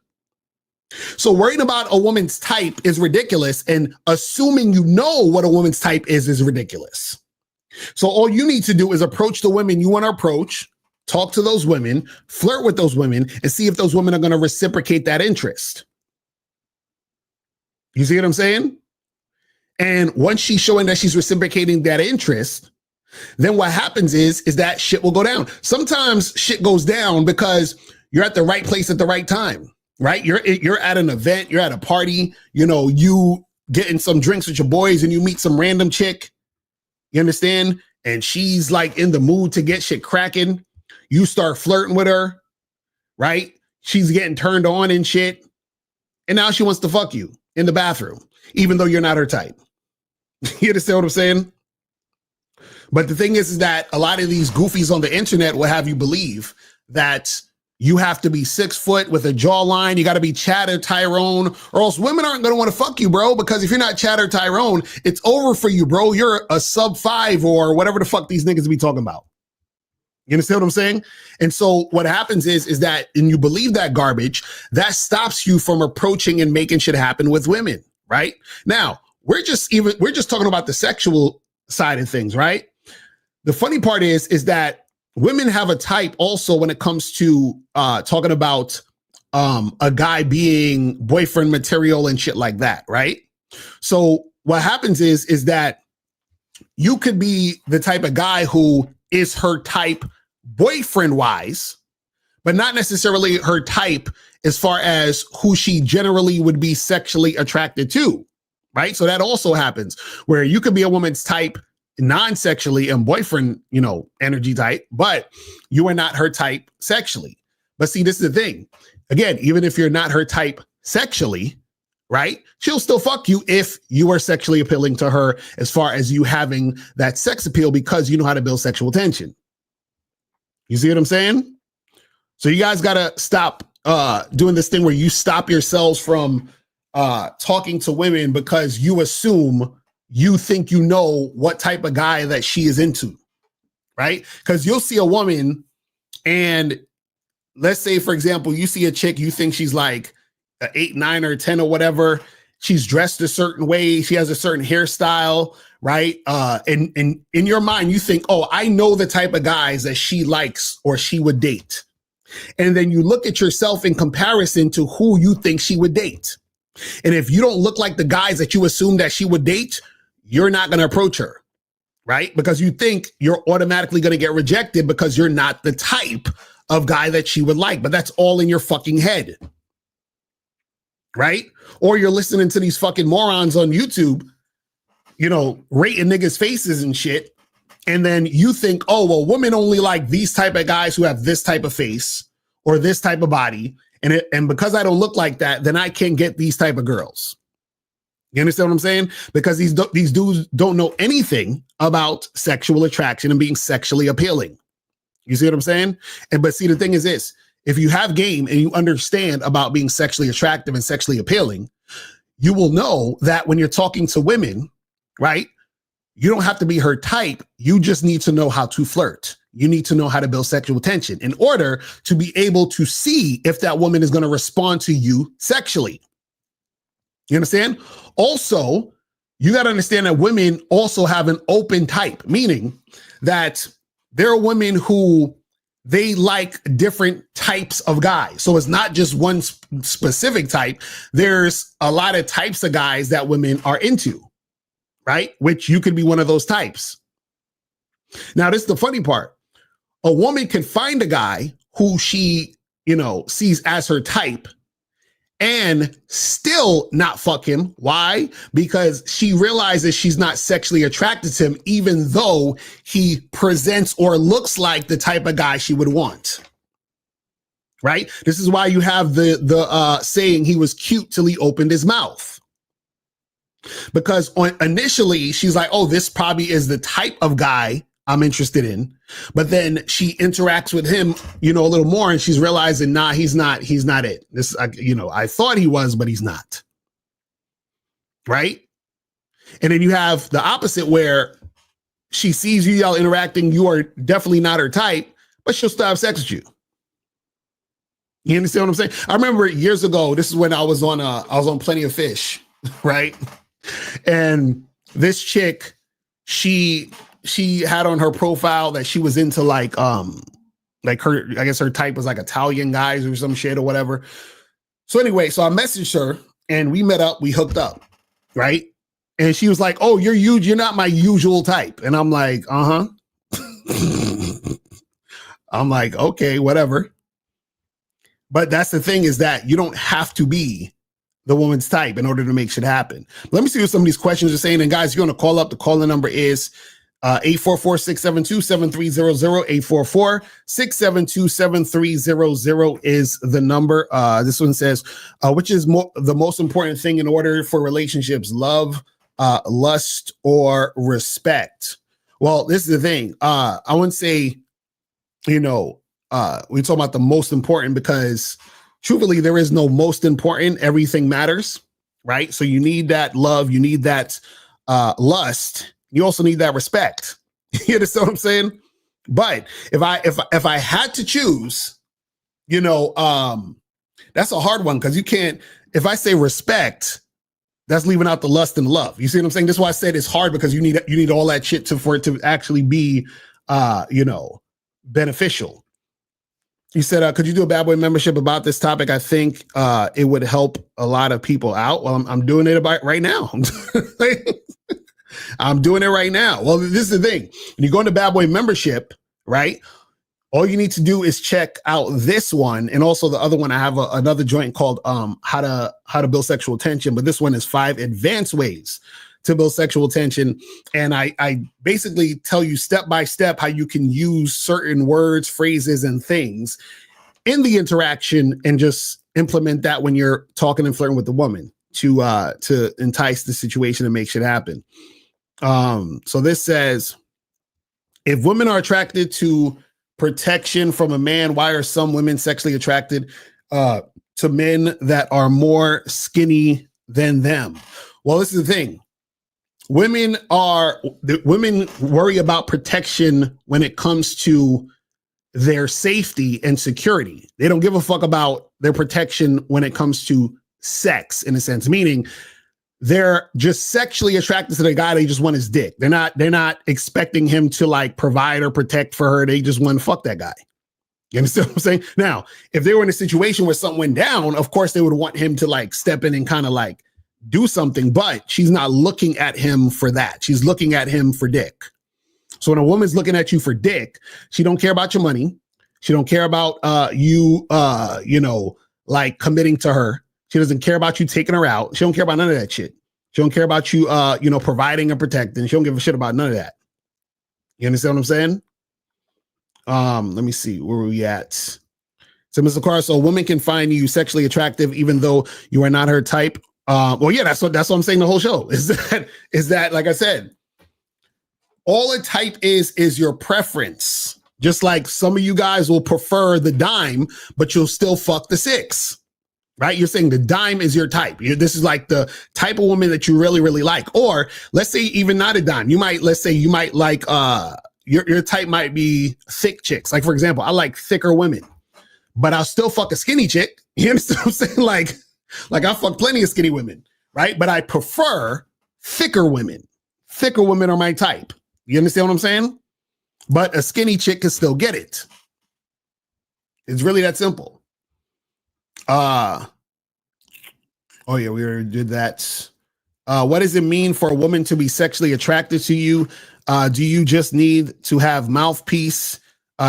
So worrying about a woman's type is ridiculous, and assuming you know what a woman's type is ridiculous. So all you need to do is approach the women you want to approach, talk to those women, flirt with those women, and see if those women are going to reciprocate that interest. You see what I'm saying? And once she's showing that she's reciprocating that interest, then what happens is that shit will go down. Sometimes shit goes down because you're at the right place at the right time, right? You're at an event, you're at a party, you getting some drinks with your boys and you meet some random chick. You understand? And she's like in the mood to get shit cracking. You start flirting with her, right? She's getting turned on and shit. And now she wants to fuck you in the bathroom, even though you're not her type. You understand what I'm saying? But the thing is that a lot of these goofies on the internet will have you believe that you have to be 6 foot with a jawline. You got to be Chad or Tyrone, or else women aren't going to want to fuck you, bro. Because if you're not Chad or Tyrone, it's over for you, bro. You're a sub-5 or whatever the fuck these niggas be talking about. You understand what I'm saying? And so what happens is that, and you believe that garbage, that stops you from approaching and making shit happen with women, right? Now, we're just talking about the sexual side of things, right? The funny part is that women have a type also when it comes to talking about a guy being boyfriend material and shit like that, right? So what happens is that you could be the type of guy who is her type boyfriend-wise, but not necessarily her type as far as who she generally would be sexually attracted to, right? So that also happens where you could be a woman's type non-sexually and boyfriend, energy type, but you are not her type sexually. But see, this is the thing. Again, even if you're not her type sexually, right? She'll still fuck you if you are sexually appealing to her as far as you having that sex appeal because you know how to build sexual tension. You see what I'm saying? So you guys got to stop doing this thing where you stop yourselves from talking to women because you assume you think you know what type of guy that she is into, right? Because you'll see a woman and let's say, for example, you see a chick, you think she's like an 8, 9, or 10 or whatever. She's dressed a certain way. She has a certain hairstyle, right? And in your mind, you think, oh, I know the type of guys that she likes or she would date. And then you look at yourself in comparison to who you think she would date. And if you don't look like the guys that you assume that she would date, you're not going to approach her, right? Because you think you're automatically going to get rejected because you're not the type of guy that she would like. But that's all in your fucking head, right? Or you're listening to these fucking morons on YouTube, rating niggas' faces and shit. And then you think, oh, well, women only like these type of guys who have this type of face or this type of body. And because I don't look like that, then I can't get these type of girls. You understand what I'm saying? Because these dudes don't know anything about sexual attraction and being sexually appealing. You see what I'm saying? But see, the thing is this, if you have game and you understand about being sexually attractive and sexually appealing, you will know that when you're talking to women, right, you don't have to be her type. You just need to know how to flirt. You need to know how to build sexual tension in order to be able to see if that woman is going to respond to you sexually. You understand? Also, you got to understand that women also have an open type, meaning that there are women who they like different types of guys. So it's not just one specific type. There's a lot of types of guys that women are into, right? Which you could be one of those types. Now, this is the funny part. A woman can find a guy who she, sees as her type and still not fuck him. Why? Because she realizes she's not sexually attracted to him, even though he presents or looks like the type of guy she would want. Right? This is why you have the saying he was cute till he opened his mouth. Because initially she's like, oh, this probably is the type of guy I'm interested in. But then she interacts with him, a little more, and she's realizing, nah, he's not it. This, I thought he was, but he's not. Right? And then you have the opposite where she sees y'all interacting. You are definitely not her type, but she'll still have sex with you. You understand what I'm saying? I remember years ago, this is when I was on Plenty of Fish, right? And this chick, she had on her profile that she was into like her, I guess her type was like Italian guys or some shit or whatever. So anyway, so I messaged her and we met up, we hooked up, right? And she was like, oh, you're not my usual type. And I'm like, uh-huh. I'm like, okay, whatever. But that's the thing, is that you don't have to be the woman's type in order to make shit happen. Let me see what some of these questions are saying. And guys, you're going to call up. The calling number is 844-672-7300. 844-672-7300 is the number. This one says, which is the most important thing in order for relationships, love, lust, or respect? Well, this is the thing. I wouldn't say, we talk about the most important, because truthfully, there is no most important. Everything matters, right? So you need that love. You need that lust. You also need that respect. You understand what I'm saying? But if I had to choose, that's a hard one, because you can't. If I say respect, that's leaving out the lust and love. You see what I'm saying? That's why I said it's hard, because you need all that shit for it to actually be, beneficial. You said, could you do a Bad Boy membership about this topic? I think it would help a lot of people out. Well, I'm doing it right now. I'm doing it right now. Well, this is the thing. When you go into Bad Boy membership, right? all you need to do is check out this one, and also the other one. I have another joint called how to build sexual tension, but this one is 5 advanced ways to build sexual tension. And I basically tell you step by step how you can use certain words, phrases, and things in the interaction and just implement that when you're talking and flirting with the woman to entice the situation and make shit happen. So this says, if women are attracted to protection from a man, why are some women sexually attracted to men that are more skinny than them? Well, this is the thing. Women worry about protection when it comes to their safety and security. They don't give a fuck about their protection when it comes to sex, in a sense, meaning they're just sexually attracted to the guy. They just want his dick. They're not expecting him to like provide or protect for her. They just want to fuck that guy. You understand what I'm saying? Now, if they were in a situation where something went down, of course they would want him to like step in and kind of like do something, but she's not looking at him for that. She's looking at him for dick. So when a woman's looking at you for dick, she don't care about your money. She don't care about you like committing to her. She doesn't care about you taking her out. She don't care about none of that shit. She don't care about you providing and protecting. She don't give a shit about none of that. You understand what I'm saying? Let me see, where are we at? So Mr. Carr, so a woman can find you sexually attractive even though you are not her type. Well, yeah, that's what I'm saying the whole show. Is that like I said, all a type is your preference. Just like some of you guys will prefer the dime, but you'll still fuck the 6. Right? You're saying the dime is your type. This is like the type of woman that you really, really like. Or let's say even not a dime. You might like your type might be thick chicks. Like, for example, I like thicker women, but I'll still fuck a skinny chick. You understand what I'm saying? Like I fuck plenty of skinny women, right? But I prefer thicker women. Thicker women are my type. You understand what I'm saying? But a skinny chick can still get it. It's really that simple. Oh yeah, we already did that. What does it mean for a woman to be sexually attracted to you? Do you just need to have mouthpiece,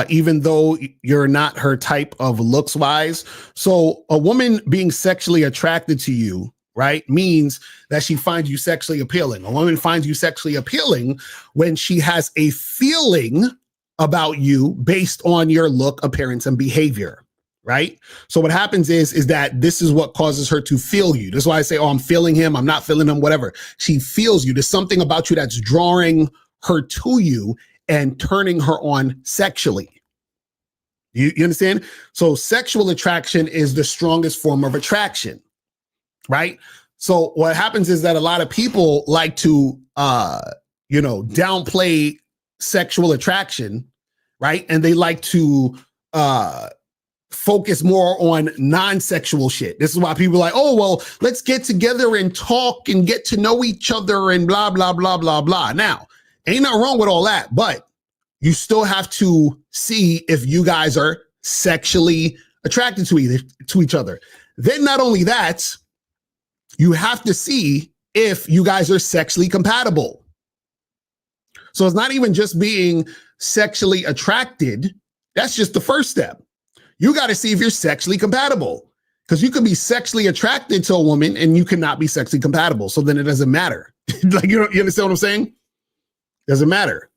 even though you're not her type of looks wise? So a woman being sexually attracted to you, right, means that she finds you sexually appealing. A woman finds you sexually appealing when she has a feeling about you based on your look, appearance, and behavior. Right? So what happens is that this is what causes her to feel you. That's why I say, oh, I'm feeling him. I'm not feeling him, whatever. She feels you. There's something about you that's drawing her to you and turning her on sexually. You understand? So sexual attraction is the strongest form of attraction, right? So what happens is that a lot of people like to, downplay sexual attraction, right? And they like to, focus more on non-sexual shit. This is why people are like, oh, well, let's get together and talk and get to know each other and blah, blah, blah, blah, blah. Now, ain't nothing wrong with all that, but you still have to see if you guys are sexually attracted to each other. Then not only that, you have to see if you guys are sexually compatible. So it's not even just being sexually attracted. That's just the first step. You got to see if you're sexually compatible, because you could be sexually attracted to a woman and you cannot be sexually compatible. So then it doesn't matter. Like, you understand what I'm saying? Doesn't matter.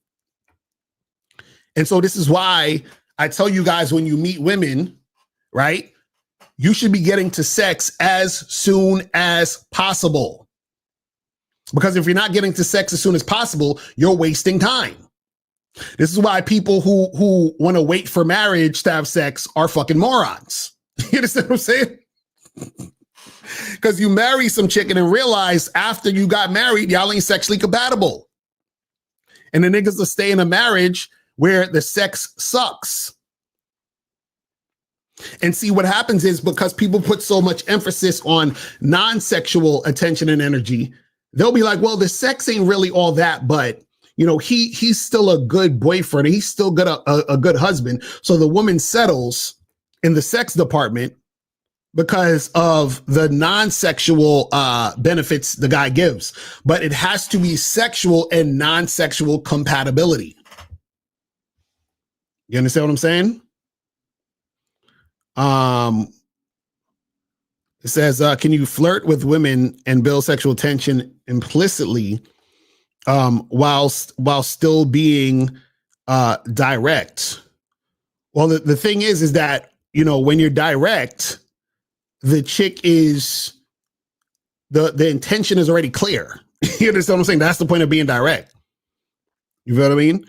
And so this is why I tell you guys, when you meet women, right, you should be getting to sex as soon as possible. Because if you're not getting to sex as soon as possible, you're wasting time. This is why people who want to wait for marriage to have sex are fucking morons. You understand what I'm saying? Because you marry some chick and then realize after you got married, y'all ain't sexually compatible. And the niggas will stay in a marriage where the sex sucks. And see, what happens is because people put so much emphasis on non-sexual attention and energy, they'll be like, well, the sex ain't really all that, but he's still a good boyfriend. He's still a good husband. So the woman settles in the sex department because of the non-sexual benefits the guy gives. But it has to be sexual and non-sexual compatibility. You understand what I'm saying? It says, can you flirt with women and build sexual tension implicitly while still being direct? Well, the thing is that, you know, when you're direct, the chick is, the intention is already clear. You understand what I'm saying? That's the point of being direct. You feel what I mean?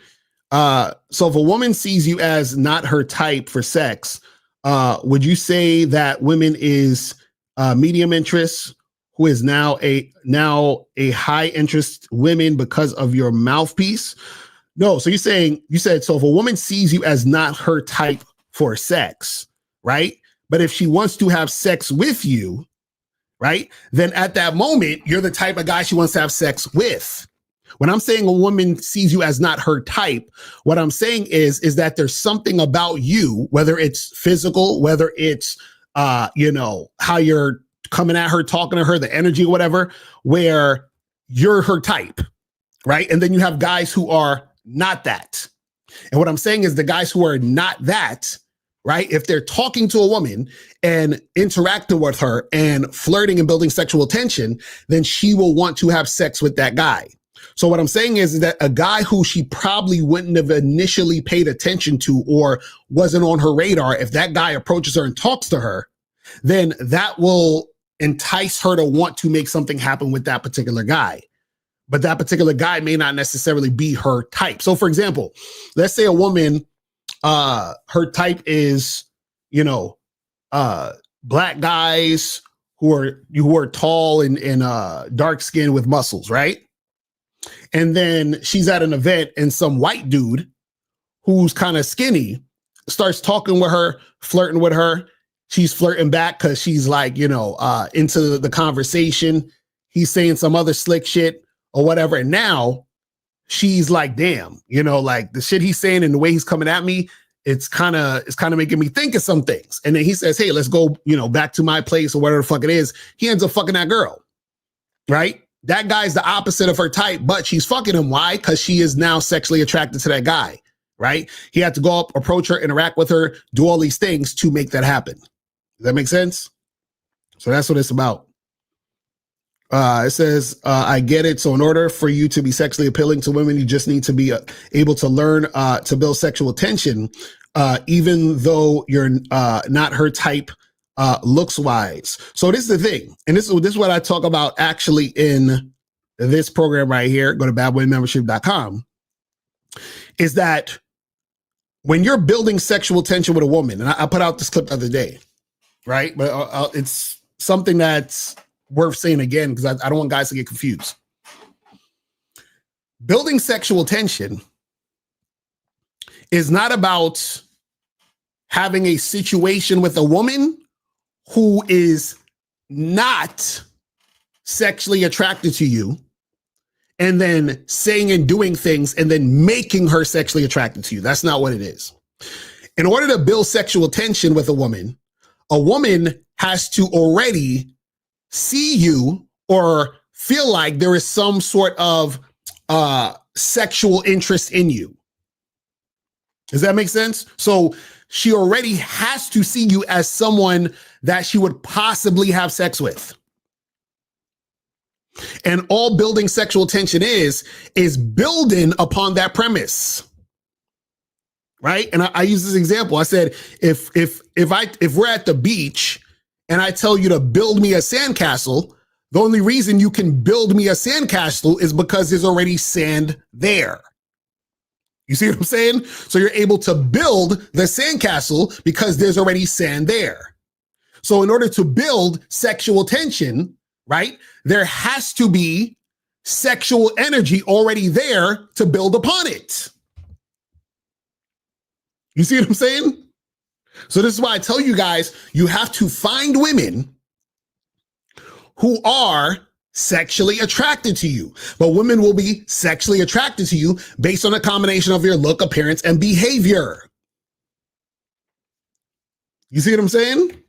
So if a woman sees you as not her type for sex, would you say that women is medium interest, who is now a high interest women because of your mouthpiece? No. So you said, so if a woman sees you as not her type for sex, right? But if she wants to have sex with you, right? Then at that moment, you're the type of guy she wants to have sex with. When I'm saying a woman sees you as not her type, what I'm saying is that there's something about you, whether it's physical, whether it's, you know, how you're coming at her, talking to her, the energy or whatever, where you're her type, right? And then you have guys who are not that. And what I'm saying is the guys who are not that, right? If they're talking to a woman and interacting with her and flirting and building sexual tension, then she will want to have sex with that guy. So what I'm saying is that a guy who she probably wouldn't have initially paid attention to or wasn't on her radar, if that guy approaches her and talks to her, then that will entice her to want to make something happen with that particular guy. But that particular guy may not necessarily be her type. So for example, let's say a woman, her type is, you know, black guys who are tall and dark skinned with muscles, right? And then she's at an event and some white dude who's kind of skinny starts talking with her, flirting with her. She's flirting back because she's like, you know, into the conversation. He's saying some other slick shit or whatever. And now she's like, damn, you know, like the shit he's saying and the way he's coming at me, it's kind of making me think of some things. And then he says, hey, let's go, you know, back to my place or whatever the fuck it is. He ends up fucking that girl, right? That guy's the opposite of her type, but she's fucking him. Why? Because she is now sexually attracted to that guy, right? He had to go up, approach her, interact with her, do all these things to make that happen. Does that make sense? So that's what it's about. It says, I get it. So in order for you to be sexually appealing to women, you just need to be able to learn to build sexual tension, even though you're not her type looks wise. So this is the thing. And this is what I talk about actually in this program right here. Go to badboymembership.com. Is that when you're building sexual tension with a woman, and I put out this clip the other day, right? But it's something that's worth saying again, because I don't want guys to get confused. Building sexual tension is not about having a situation with a woman who is not sexually attracted to you and then saying and doing things and then making her sexually attracted to you. That's not what it is. In order to build sexual tension with a woman has to already see you or feel like there is some sort of sexual interest in you. Does that make sense? So she already has to see you as someone that she would possibly have sex with. And all building sexual tension is building upon that premise. Right? And I use this example. I said, if we're at the beach and I tell you to build me a sandcastle, the only reason you can build me a sandcastle is because there's already sand there. You see what I'm saying? So you're able to build the sandcastle because there's already sand there. So in order to build sexual tension, right, there has to be sexual energy already there to build upon it. You see what I'm saying? So this is why I tell you guys, you have to find women who are sexually attracted to you. But women will be sexually attracted to you based on a combination of your look, appearance, and behavior. You see what I'm saying?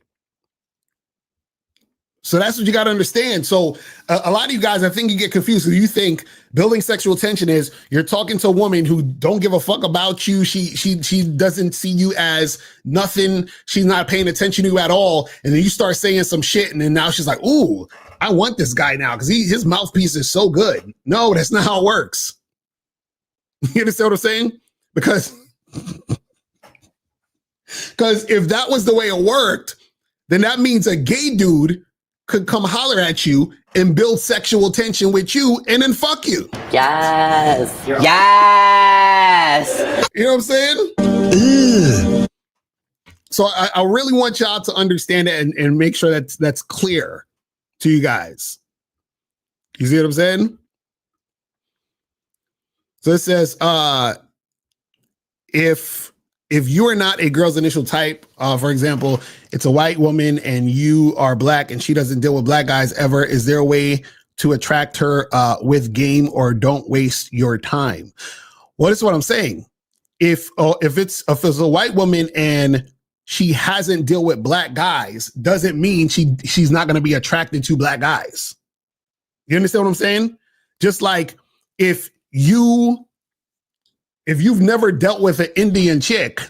So that's what you got to understand. So a lot of you guys, I think you get confused. So you think building sexual tension is you're talking to a woman who don't give a fuck about you. She doesn't see you as nothing. She's not paying attention to you at all. And then you start saying some shit. And then now she's like, ooh, I want this guy now because his mouthpiece is so good. No, that's not how it works. You understand what I'm saying? Because if that was the way it worked, then that means a gay dude could come holler at you and build sexual tension with you and then fuck you. Yes. Yes. You know what I'm saying? Ugh. So I really want y'all to understand it and make sure that's clear to you guys. You see what I'm saying? So it says, if you are not a girl's initial type, for example, it's a white woman and you are black and she doesn't deal with black guys ever, is there a way to attract her with game, or don't waste your time? Well, that's what I'm saying. If it's a white woman and she hasn't dealt with black guys, doesn't mean she's not going to be attracted to black guys. You understand what I'm saying? Just like if you've never dealt with an Indian chick,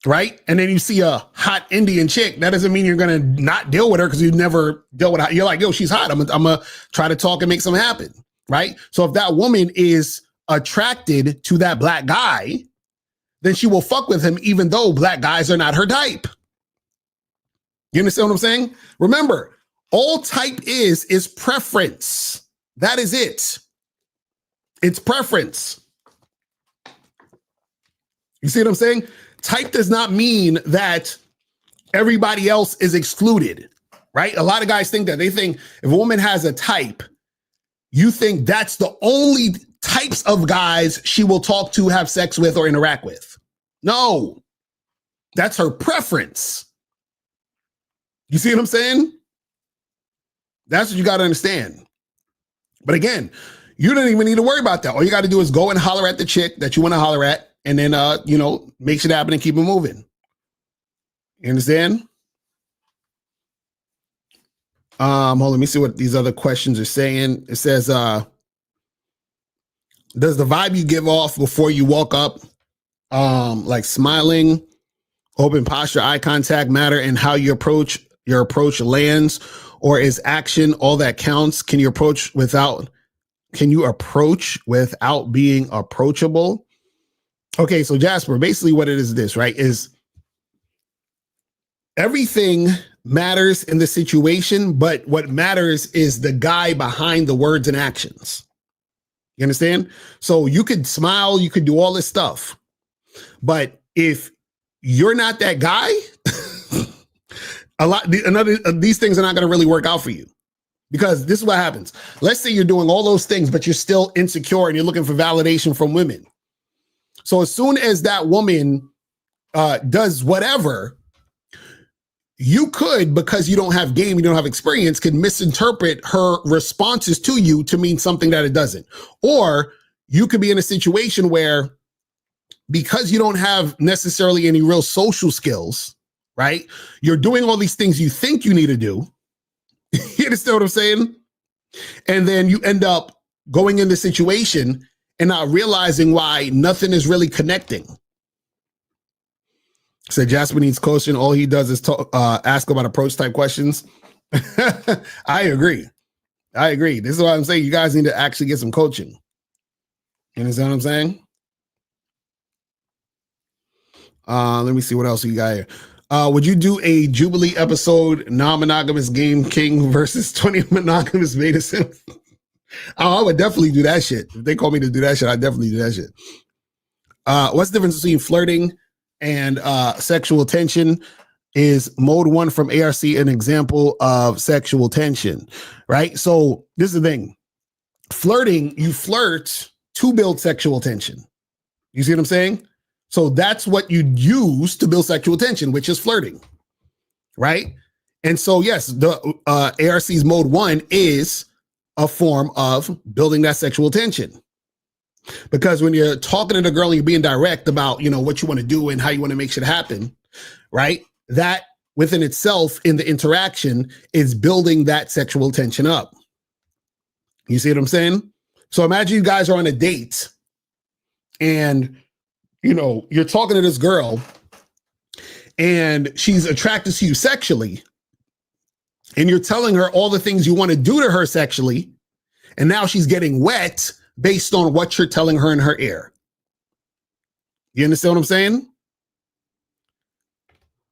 right? And then you see a hot Indian chick, that doesn't mean you're going to not deal with her because you've never dealt with her. You're like, yo, she's hot. I'm going to try to talk and make something happen, right? So if that woman is attracted to that black guy, then she will fuck with him even though black guys are not her type. You understand what I'm saying? Remember, all type is preference. That is it. It's preference. You see what I'm saying? Type does not mean that everybody else is excluded, right? A lot of guys think that. They think if a woman has a type, you think that's the only types of guys she will talk to, have sex with, or interact with. No, that's her preference. You see what I'm saying? That's what you got to understand. But again, you don't even need to worry about that. All you got to do is go and holler at the chick that you want to holler at, and then, make shit happen and keep it moving. You understand? Hold on, let me see what these other questions are saying. It says, does the vibe you give off before you walk up, like smiling, open posture, eye contact matter, and how your approach lands, or is action all that counts? Can you approach without being approachable? Okay, so Jasper, basically what it is this, right, is everything matters in the situation, but what matters is the guy behind the words and actions. You understand? So you could smile, you could do all this stuff, but if you're not that guy, these things are not going to really work out for you. Because this is what happens. Let's say you're doing all those things, but you're still insecure and you're looking for validation from women. So as soon as that woman does whatever, you could, because you don't have game, you don't have experience, could misinterpret her responses to you to mean something that it doesn't. Or you could be in a situation where, because you don't have necessarily any real social skills, right? You're doing all these things you think you need to do. You understand what I'm saying? And then you end up going in the situation and not realizing why nothing is really connecting. So Jasper needs coaching. All he does is ask about approach type questions. I agree. This is what I'm saying. You guys need to actually get some coaching. You understand what I'm saying? Let me see what else you got here. Would you do a Jubilee episode, non-monogamous game king versus 20 monogamous beta sims? Oh, I would definitely do that shit. If they call me to do that shit, I'd definitely do that shit. What's the difference between flirting and sexual tension? Is mode 1 from ARC an example of sexual tension, right? So this is the thing. Flirting, you flirt to build sexual tension. You see what I'm saying? So that's what you use to build sexual tension, which is flirting, right? And so, yes, the ARC's mode 1 is a form of building that sexual tension. Because when you're talking to the girl and you're being direct about, what you want to do and how you want to make shit happen, right? That within itself in the interaction is building that sexual tension up. You see what I'm saying? So imagine you guys are on a date and, you know, you're talking to this girl and she's attracted to you sexually and you're telling her all the things you want to do to her sexually. And now she's getting wet based on what you're telling her in her ear. You understand what I'm saying?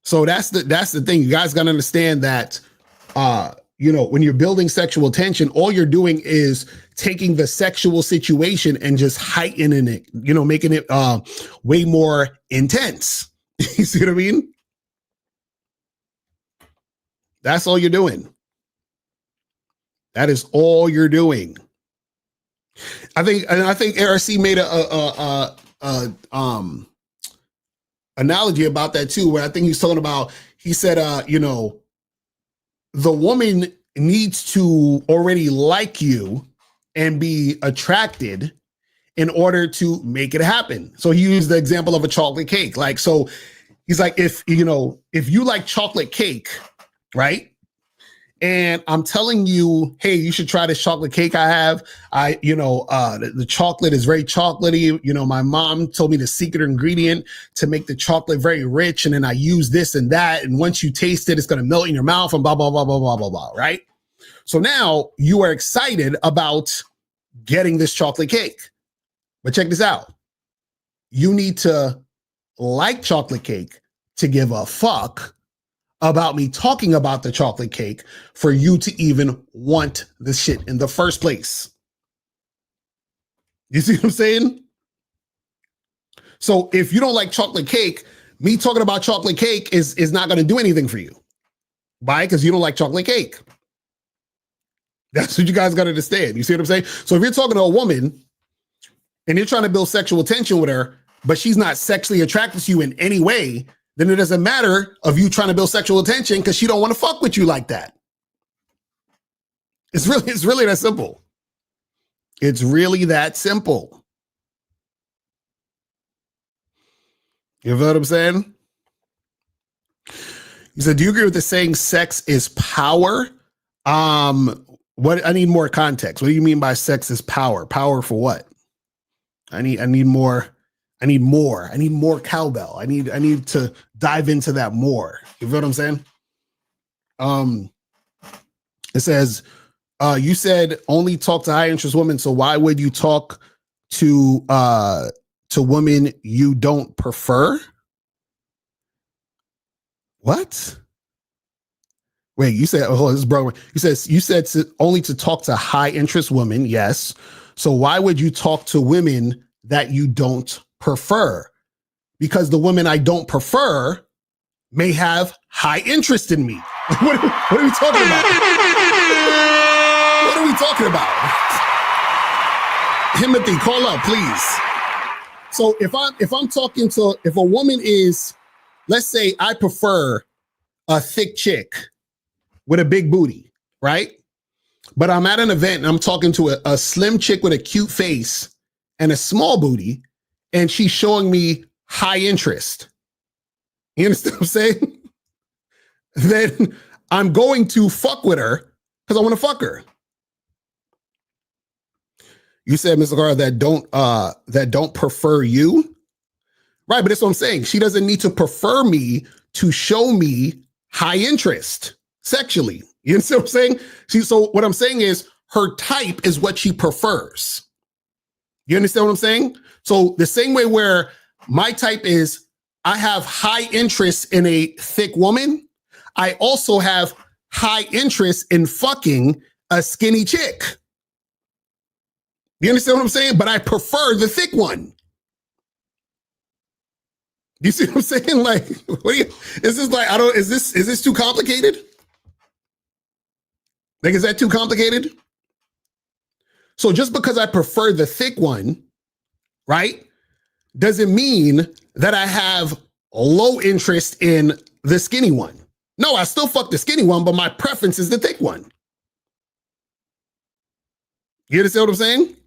So that's the thing. You guys got to understand that, you know, when you're building sexual tension, all you're doing is taking the sexual situation and just heightening it, you know, making it way more intense. You see what I mean? That's all you're doing. That is all you're doing. I think RC made a analogy about that too, where I think he's talking about, he said, you know, the woman needs to already like you and be attracted in order to make it happen. So he used the example of a chocolate cake. Like, so he's like, if you like chocolate cake, right? And I'm telling you, hey, you should try this chocolate cake I have. The chocolate is very chocolatey. You know, my mom told me the secret ingredient to make the chocolate very rich. And then I use this and that. And once you taste it, it's going to melt in your mouth and blah, blah, blah, blah, blah, blah, blah, right? So now you are excited about getting this chocolate cake. But check this out. You need to like chocolate cake to give a fuck about me talking about the chocolate cake for you to even want the shit in the first place. You see what I'm saying? So if you don't like chocolate cake, me talking about chocolate cake is not going to do anything for you. Why? Because you don't like chocolate cake. That's what you guys got to understand. You see what I'm saying? So if you're talking to a woman and you're trying to build sexual tension with her, but she's not sexually attracted to you in any way, then it doesn't matter of you trying to build sexual attention because she don't want to fuck with you like that. It's really that simple. It's really that simple. You know what I'm saying? He said, do you agree with the saying sex is power? What I need more context. What do you mean by sex is power? Power for what? I need more cowbell. I need to dive into that more. You feel what I'm saying? It says, you said only talk to high interest women. So why would you talk to women you don't prefer? What? Wait, you said, oh, this is bro. You said only to talk to high interest women. Yes. So why would you talk to women that you don't prefer? Because the women I don't prefer may have high interest in me. What are we talking about? What are we talking about? Timothy, call up, please. So if a woman is, let's say I prefer a thick chick with a big booty, right? But I'm at an event and I'm talking to a slim chick with a cute face and a small booty, and she's showing me high interest. You understand what I'm saying? Then I'm going to fuck with her because I want to fuck her. You said, Mr. Carr, that don't prefer you. Right, but that's what I'm saying. She doesn't need to prefer me to show me high interest sexually. You understand what I'm saying? See, so what I'm saying is her type is what she prefers. You understand what I'm saying? So the same way where my type is I have high interest in a thick woman, I also have high interest in fucking a skinny chick. You understand what I'm saying? But I prefer the thick one. You see what I'm saying? Like, is this too complicated? Like, is that too complicated? So just because I prefer the thick one, right, doesn't mean that I have low interest in the skinny one. No, I still fuck the skinny one, but my preference is the thick one. You understand what I'm saying?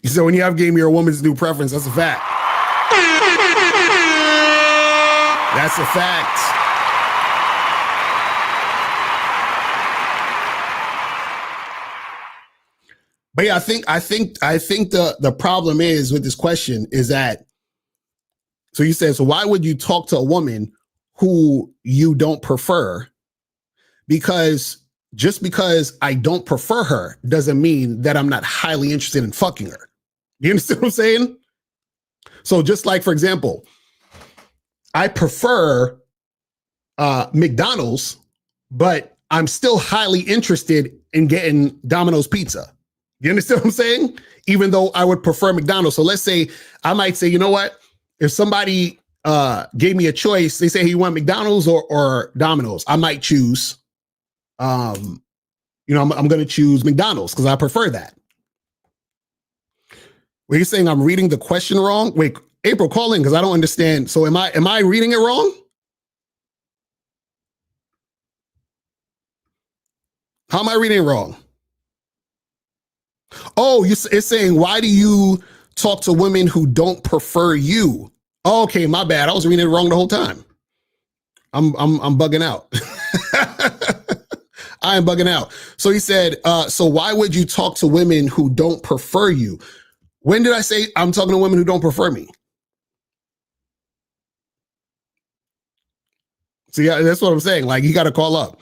You said when you have game, you're a woman's new preference. That's a fact. That's a fact. But yeah, I think the problem is with this question is that, so you said, so why would you talk to a woman who you don't prefer? Because just because I don't prefer her doesn't mean that I'm not highly interested in fucking her. You understand what I'm saying? So just like, for example, I prefer McDonald's, but I'm still highly interested in getting Domino's pizza. You understand what I'm saying? Even though I would prefer McDonald's. So let's say, I might say, you know what? If somebody gave me a choice, they say, hey, you want McDonald's or Domino's? I might choose, I'm going to choose McDonald's because I prefer that. Were you saying I'm reading the question wrong? Wait, April, call in because I don't understand. So am I reading it wrong? How am I reading it wrong? Oh, it's saying, why do you talk to women who don't prefer you? Oh, okay, my bad. I was reading it wrong the whole time. I'm bugging out. I am bugging out. So he said, so why would you talk to women who don't prefer you? When did I say I'm talking to women who don't prefer me? See, that's what I'm saying. Like, you got to call up.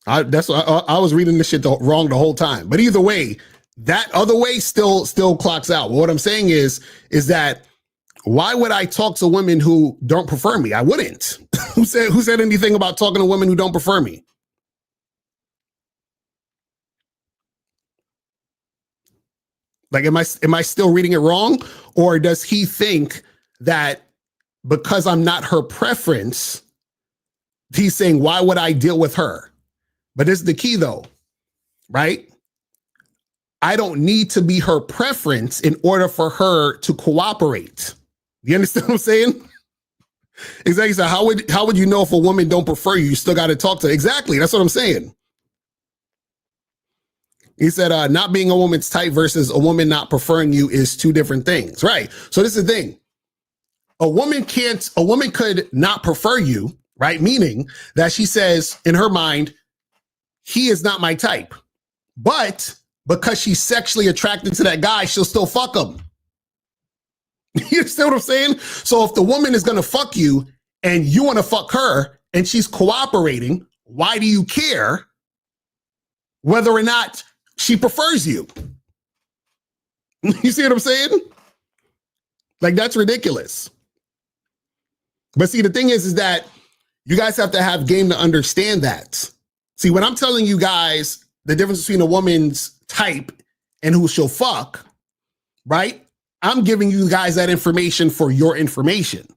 That's what I was reading this shit wrong the whole time. But either way, that other way still clocks out. What I'm saying is that why would I talk to women who don't prefer me? I wouldn't. Who said anything about talking to women who don't prefer me? Like, am I still reading it wrong? Or does he think that because I'm not her preference, he's saying, why would I deal with her? But this is the key though, right? I don't need to be her preference in order for her to cooperate. You understand what I'm saying? Exactly. So how would you know if a woman don't prefer you? You still got to talk to her. Exactly. That's what I'm saying. He said, not being a woman's type versus a woman not preferring you is two different things. Right. So this is the thing. A woman could not prefer you, right? Meaning that she says in her mind, he is not my type. But because she's sexually attracted to that guy, she'll still fuck him. You understand what I'm saying? So if the woman is going to fuck you and you want to fuck her and she's cooperating, why do you care whether or not she prefers you? You see what I'm saying? Like, that's ridiculous. But see, the thing is that you guys have to have game to understand that. See, when I'm telling you guys the difference between a woman's type and who she'll fuck, right? I'm giving you guys that information for your information.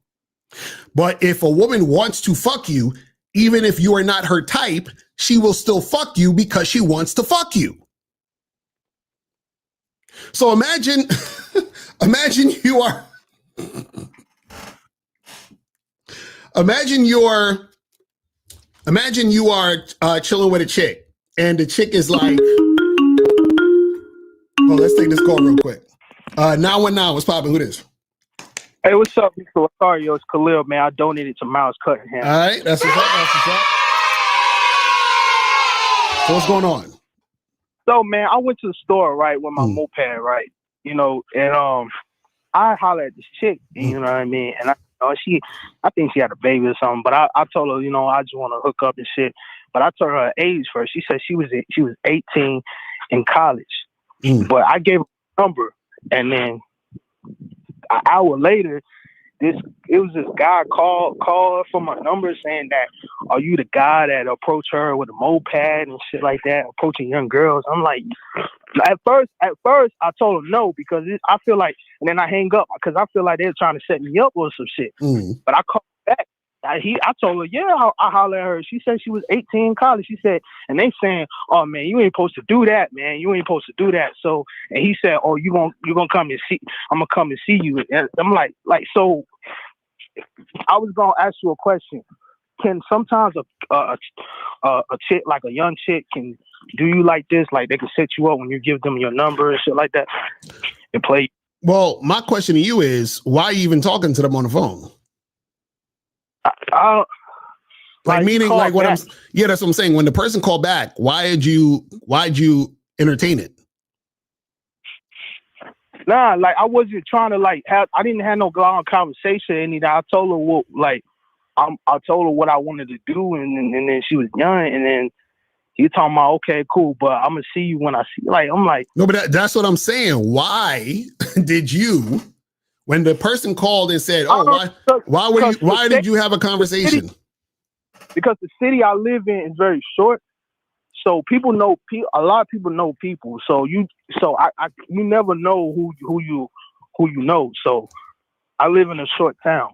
But if a woman wants to fuck you, even if you are not her type, she will still fuck you because she wants to fuck you. So imagine you are chilling with a chick and the chick is like, oh, let's take this call real quick. 919, what's popping? Who this? Hey, what's up, Mr. Locario? It's Khalil, man. I donated to Miles Cunningham. All right, that's what's up. So what's going on? So, man, I went to the store, right, with my moped, right? You know, and I hollered at this chick, you know what I mean? And I think she had a baby or something, but I told her, you know, I just want to hook up and shit. But I told her her age first. She said she was 18 in college. But I gave her a number, and then an hour later, it was this guy called her from my number saying that, are you the guy that approached her with a moped and shit like that, approaching young girls? I'm like, at first I told him no, because I feel like, and then I hang up because I feel like they're trying to set me up with some shit. But I called back. I told her, yeah, I hollered at her. She said she was 18 in college. She said, and they saying, oh man, you ain't supposed to do that, man. You ain't supposed to do that. So, and he said, oh, you gonna come and see, I'm gonna come and see you. And I'm like, so I was gonna ask you a question. Can sometimes a chick, like a young chick, can do you like this? Like they can set you up when you give them your number and shit like that and play? Well, my question to you is, why are you even talking to them on the phone? Like meaning like what back. That's what I'm saying. When the person called back, why'd you entertain it? Nah, like I wasn't trying to like have. I didn't have no long conversation. And I told her what like I told her what I wanted to do, and then she was young, and then you talking about okay, cool, but I'm gonna see you when I see. Like I'm like no, but that's what I'm saying. Why did you, when the person called and said, why did you have a conversation? Because the city I live in is very short, so people know a lot of people know people. So you never know who you know. So I live in a short town.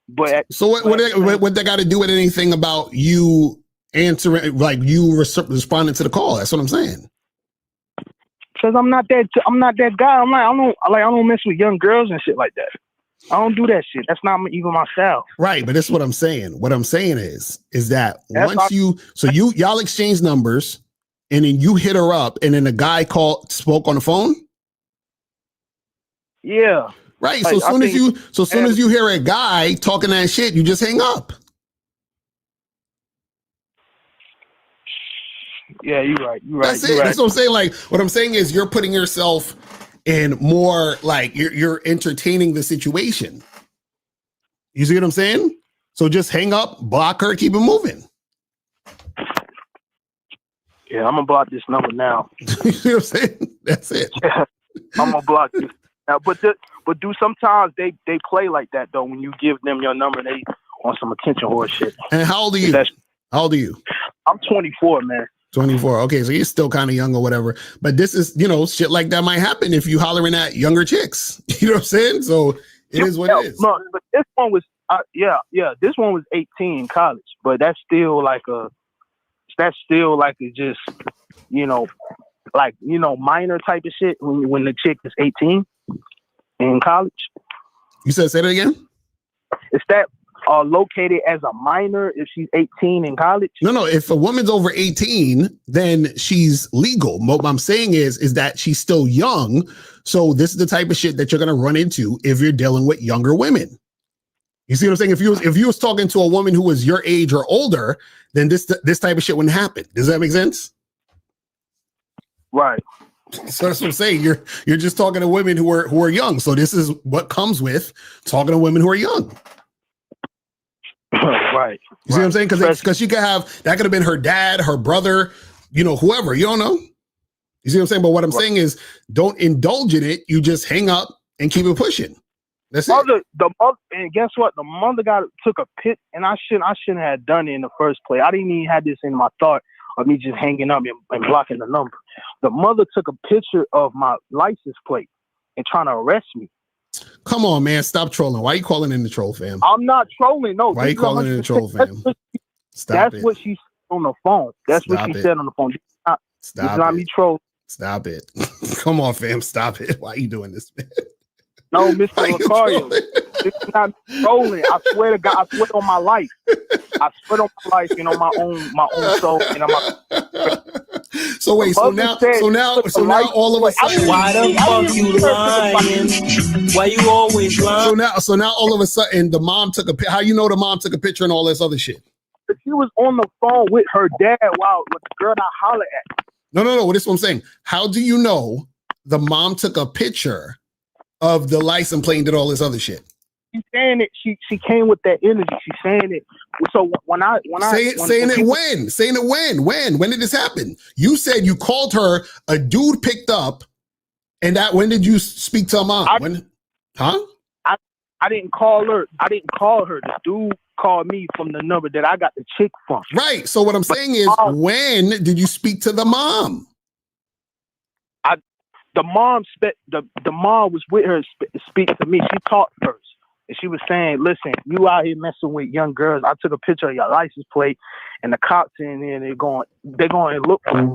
But so what that got to do with anything about you answering, like you responding to the call? That's what I'm saying. Because I'm not that guy. I don't mess with young girls and shit like that. I don't do that shit. That's not even my style. Right, but that's what I'm saying. What I'm saying is that y'all exchange numbers, and then you hit her up, and then the guy spoke on the phone. Yeah. Right. So as soon as you hear a guy talking that shit, you just hang up. Yeah, you're right. That's it. That's what I'm saying. Like what I'm saying is you're putting yourself in more like you're entertaining the situation. You see what I'm saying? So just hang up, block her, keep it moving. Yeah, I'm gonna block this number now. You see what I'm saying? That's it. Yeah, I'm gonna block this now. But do sometimes they play like that though. When you give them your number, they want some attention horse shit. And how old are you? How old are you? I'm 24, man. 24. Okay, so you're still kind of young or whatever. But this is, shit like that might happen if you hollering at younger chicks. You know what I'm saying? So it is what it is. No, but this one was, this one was 18 in college. But that's still like just, minor type of shit when the chick is 18 in college. You said, say that again? It's that located as a minor if she's 18 in college? No. If a woman's over 18, then she's legal. What I'm saying is that she's still young. So this is the type of shit that you're going to run into if you're dealing with younger women. You see what I'm saying? If you was talking to a woman who was your age or older, then this type of shit wouldn't happen. Does that make sense? Right. So that's what I'm saying. You're just talking to women who are young. So this is what comes with talking to women who are young. Right. You see what I'm saying? Because she could have been her dad, her brother, whoever. You don't know. You see what I'm saying? But what I'm saying is, don't indulge in it. You just hang up and keep it pushing. That's it. The mother, and guess what? The mother took a pic, and I shouldn't have done it in the first place. I didn't even have this in my thought of me just hanging up and blocking the number. The mother took a picture of my license plate and trying to arrest me. Come on, man. Stop trolling. Why are you calling in the troll, fam? I'm not trolling. No. Why are you calling in the troll, fam? That's what she said on the phone. That's what she said on the phone. It's not me trolling. Stop it. Come on, fam. Stop it. Why are you doing this, man? No, Mr. Locario. It's not trolling. I swear to God. I swear on my life. I swear on my life and on my own soul. And so wait. So now all of a sudden, why the fuck you lying? Why you always lying? So now all of a sudden, the mom took a. How you know the mom took a picture and all this other shit? She was on the phone with her dad while with the girl I hollered at. No. This is what I'm saying. How do you know the mom took a picture of the license plate and did all this other shit? She's saying it. She came with that energy. She's saying it. So when did this happen? You said you called her. A dude picked up, and when did you speak to her mom? I didn't call her. The dude called me from the number that I got the chick from. Right. So what I'm saying is, when did you speak to the mom? The mom was with her speaking to me. She talked first. And she was saying, listen, you out here messing with young girls. I took a picture of your license plate and the cops in there, they're going to look for you.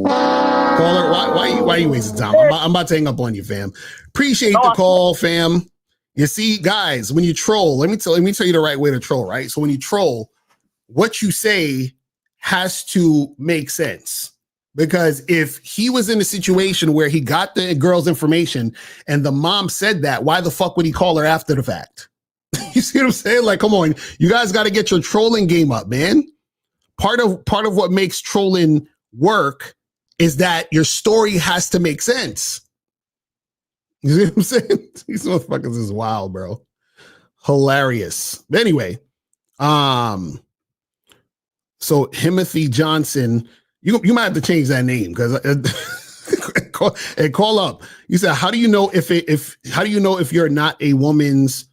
Caller, why you wasting time? I'm about to hang up on you, fam. Appreciate the call, fam. You see, guys, when you troll, let me tell you the right way to troll, right? So when you troll, what you say has to make sense. Because if he was in a situation where he got the girl's information and the mom said that, why the fuck would he call her after the fact? You see what I'm saying? Like, come on, you guys got to get your trolling game up, man. Part of what makes trolling work is that your story has to make sense. You see what I'm saying? These motherfuckers is wild, bro. Hilarious. But anyway, so Timothy Johnson, you might have to change that name because call up. You said, how do you know if you're not a woman's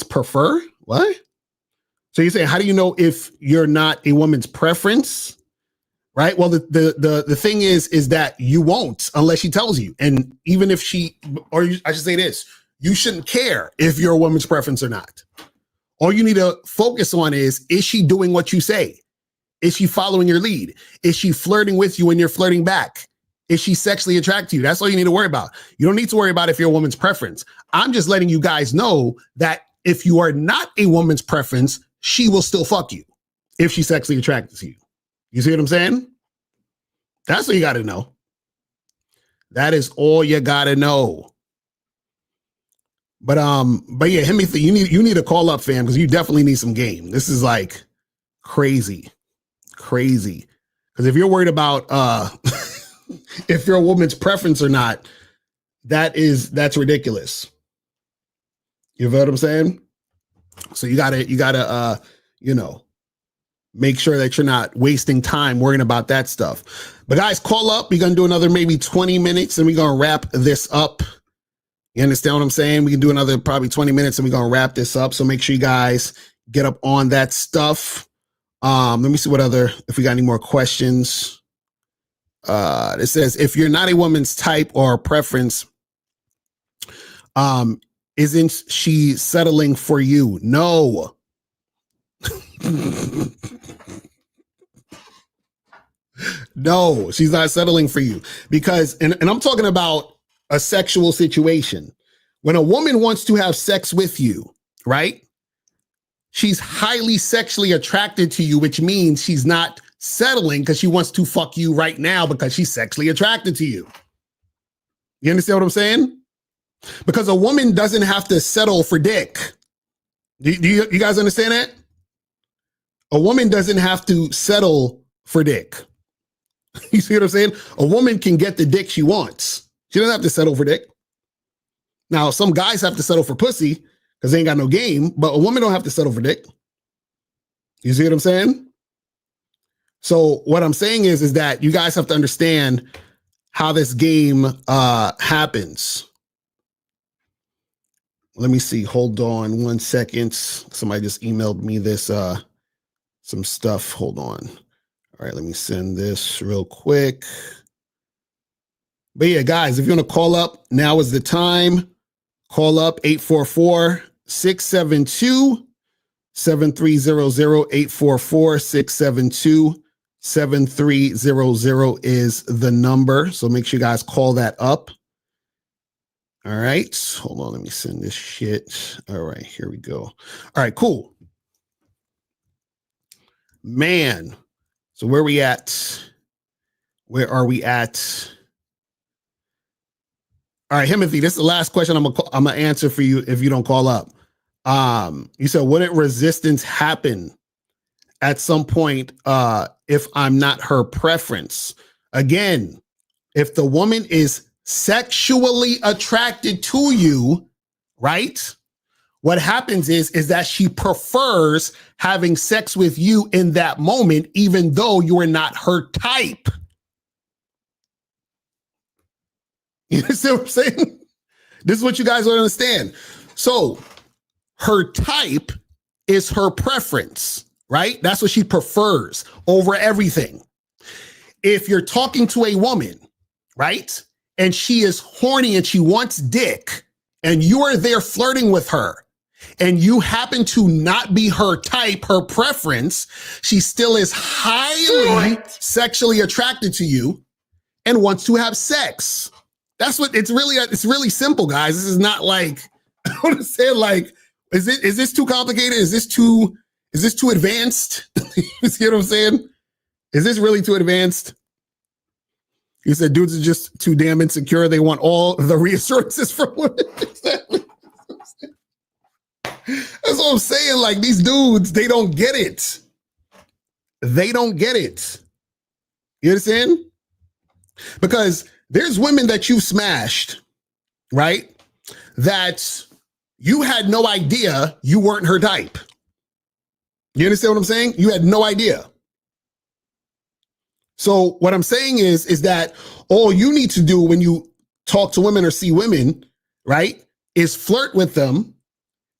prefer? What? So you're saying, how do you know if you're not a woman's preference? Right. Well, the thing is that you won't unless she tells you. And even if I should say this, you shouldn't care if you're a woman's preference or not. All you need to focus on is she doing what you say? Is she following your lead? Is she flirting with you when you're flirting back? Is she sexually attracted to you? That's all you need to worry about. You don't need to worry about if you're a woman's preference. I'm just letting you guys know that if you are not a woman's preference, she will still fuck you if she's sexually attracted to you. You see what I'm saying? That's what you got to know. That is all you got to know. But yeah, Timothy, you need to call up, fam, because you definitely need some game. This is like crazy. Because if you're worried about if you're a woman's preference or not, that's ridiculous. You know what I'm saying? So you gotta make sure that you're not wasting time worrying about that stuff. But guys, call up. We're gonna do another maybe 20 minutes and we're gonna wrap this up. You understand what I'm saying? We can do another probably 20 minutes and we're going to wrap this up. So make sure you guys get up on that stuff. Let me see if we got any more questions. It says, if you're not a woman's type or preference, isn't she settling for you? No. No, she's not settling for you because, and I'm talking about a sexual situation. When a woman wants to have sex with you, right? She's highly sexually attracted to you, which means she's not settling because she wants to fuck you right now because she's sexually attracted to you. You understand what I'm saying? Because a woman doesn't have to settle for dick. Do you guys understand that? A woman doesn't have to settle for dick. You see what I'm saying? A woman can get the dick she wants. She doesn't have to settle for dick. Now, some guys have to settle for pussy because they ain't got no game, but a woman don't have to settle for dick. You see what I'm saying? So what I'm saying is that you guys have to understand how this game happens. Let me see. Hold on 1 second. Somebody just emailed me this some stuff. Hold on. All right, let me send this real quick. But yeah, guys, if you want to call up, now is the time. Call up 844-672-7300, 844-672-7300 is the number. So make sure you guys call that up. All right. Hold on. Let me send this shit. All right. Here we go. All right, cool. Man. So where we at? Where are we at? All right, Timothy, this is the last question I'm gonna answer for you if you don't call up. You said, wouldn't resistance happen at some point if I'm not her preference? Again, if the woman is sexually attracted to you, right? What happens is that she prefers having sex with you in that moment, even though you are not her type. You see what I'm saying? This is what you guys don't understand. So her type is her preference, right? That's what she prefers over everything. If you're talking to a woman, right, and she is horny and she wants dick, and you are there flirting with her, and you happen to not be her type, her preference, she still is highly sexually attracted to you and wants to have sex. That's what it's really simple, guys. This is not like, I want to say, like, is this too complicated? Is this too advanced? You see what I'm saying? Is this really too advanced? You said dudes are just too damn insecure. They want all the reassurances from women. That's what I'm saying. Like, these dudes, they don't get it. They don't get it. You understand? Because there's women that you smashed, right? That you had no idea you weren't her type. You understand what I'm saying? You had no idea. So what I'm saying is that all you need to do when you talk to women or see women, right, is flirt with them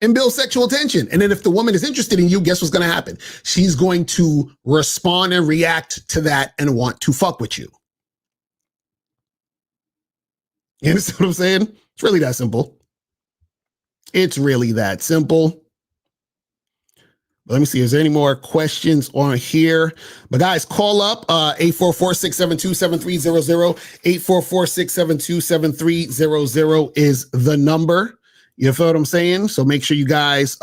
and build sexual tension. And then if the woman is interested in you, guess what's going to happen? She's going to respond and react to that and want to fuck with you. You understand what I'm saying? It's really that simple. It's really that simple. Let me see. Is there any more questions on here? But guys, call up 844-672-7300. 844-672-7300 is the number. You feel what I'm saying? So make sure you guys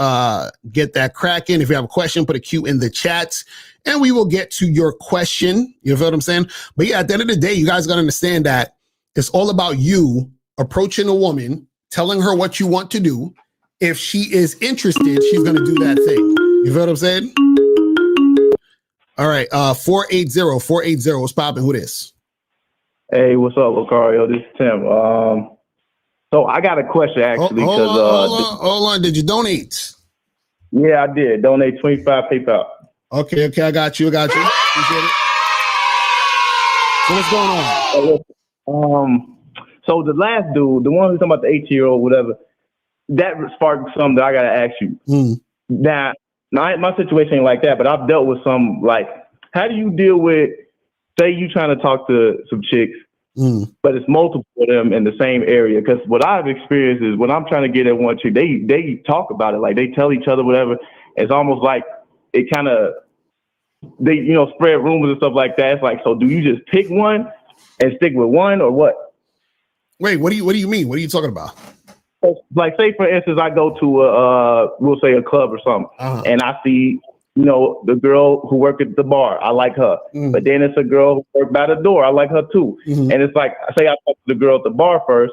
get that cracking. If you have a question, put a Q in the chat and we will get to your question. You feel what I'm saying? But yeah, at the end of the day, you guys got to understand that it's all about you approaching a woman, telling her what you want to do. If she is interested, she's going to do that thing. You feel what I'm saying? All right. 480. What's popping? Who this? Hey, what's up, Locario? This is Tim. So I got a question actually. Hold on. Did you donate? Yeah, I did. Donate 25 PayPal. Okay. I got you. Appreciate it. So what's going on? So the last dude, the one who's talking about the 18-year-old, whatever, that sparked something that I gotta ask you. Now, my situation ain't like that, but I've dealt with some, like, how do you deal with, say you trying to talk to some chicks, but it's multiple of them in the same area? Because what I've experienced is when I'm trying to get at one chick, they talk about it, like they tell each other whatever. It's almost like it kind of, they, you know, spread rumors and stuff like that. It's like, so do you just pick one and stick with one or what? Wait, what do you mean? What are you talking about? Like, say for instance, I go to we'll say a club or something, and I see, you know, the girl who worked at the bar, I like her. But then it's a girl who worked by the door, I like her too. And it's like, say I talk to the girl at the bar first,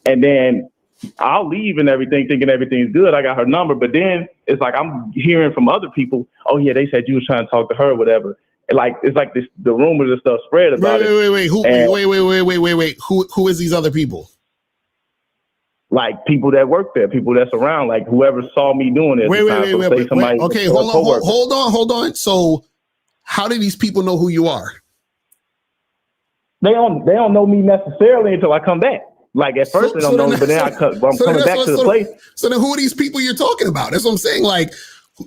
and then I'll leave and everything, thinking everything's good. I got her number, but then it's like I'm hearing from other people, oh yeah, they said you was trying to talk to her or whatever. And like it's like this, the rumors and stuff spread about it. Wait. Who is these other people? Like people that work there, people that's around, like whoever saw me doing it. Wait. Okay, hold on. So how do these people know who you are? They don't know me necessarily until I come back. Like at first they don't know me, but then I'm coming back to the place. So then who are these people you're talking about? That's what I'm saying. Like,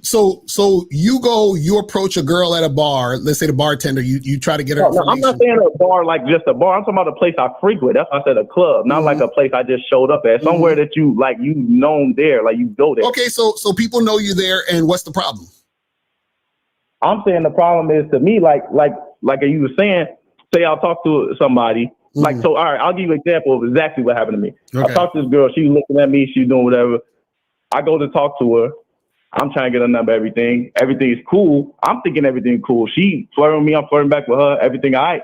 so you approach a girl at a bar, let's say the bartender, you try to get her information. No, I'm not saying a bar like just a bar. I'm talking about a place I frequent. That's why I said a club, not like a place I just showed up at. Somewhere that you like, you known there, like you go there. Okay, so people know you there, and what's the problem? I'm saying the problem is to me, like you were saying, say I'll talk to somebody. Like, so, all right, I'll give you an example of exactly what happened to me. Okay. I talked to this girl, she was looking at me, she was doing whatever. I go to talk to her. I'm trying to get her number, everything. Everything's cool. I'm thinking everything's cool. She flirting with me, I'm flirting back with her, everything all right.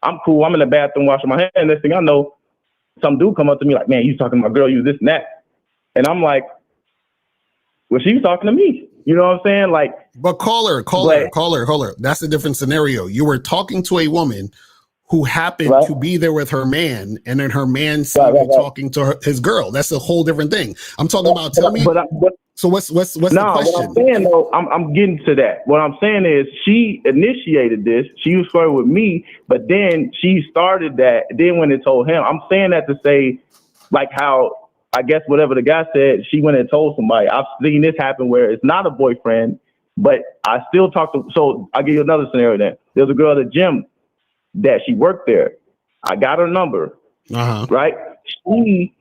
I'm cool. I'm in the bathroom washing my hands. Next thing I know, some dude come up to me like, man, you talking to my girl, you this and that. And I'm like, well, she was talking to me. You know what I'm saying? Like, but call her. That's a different scenario. You were talking to a woman who happened to be there with her man, and then her man saw you talking to his girl. That's a whole different thing. I'm talking about. Tell me. So what's the question? What I'm saying though, I'm getting to that. What I'm saying is she initiated this. She was flirting with me, but then she started that. Then when it told him, I'm saying that to say, like how I guess whatever the guy said, she went and told somebody. I've seen this happen where it's not a boyfriend, but I still talk to. So I'll give you another scenario. Then there's a girl at the gym that she worked there. I got her number. Right? She,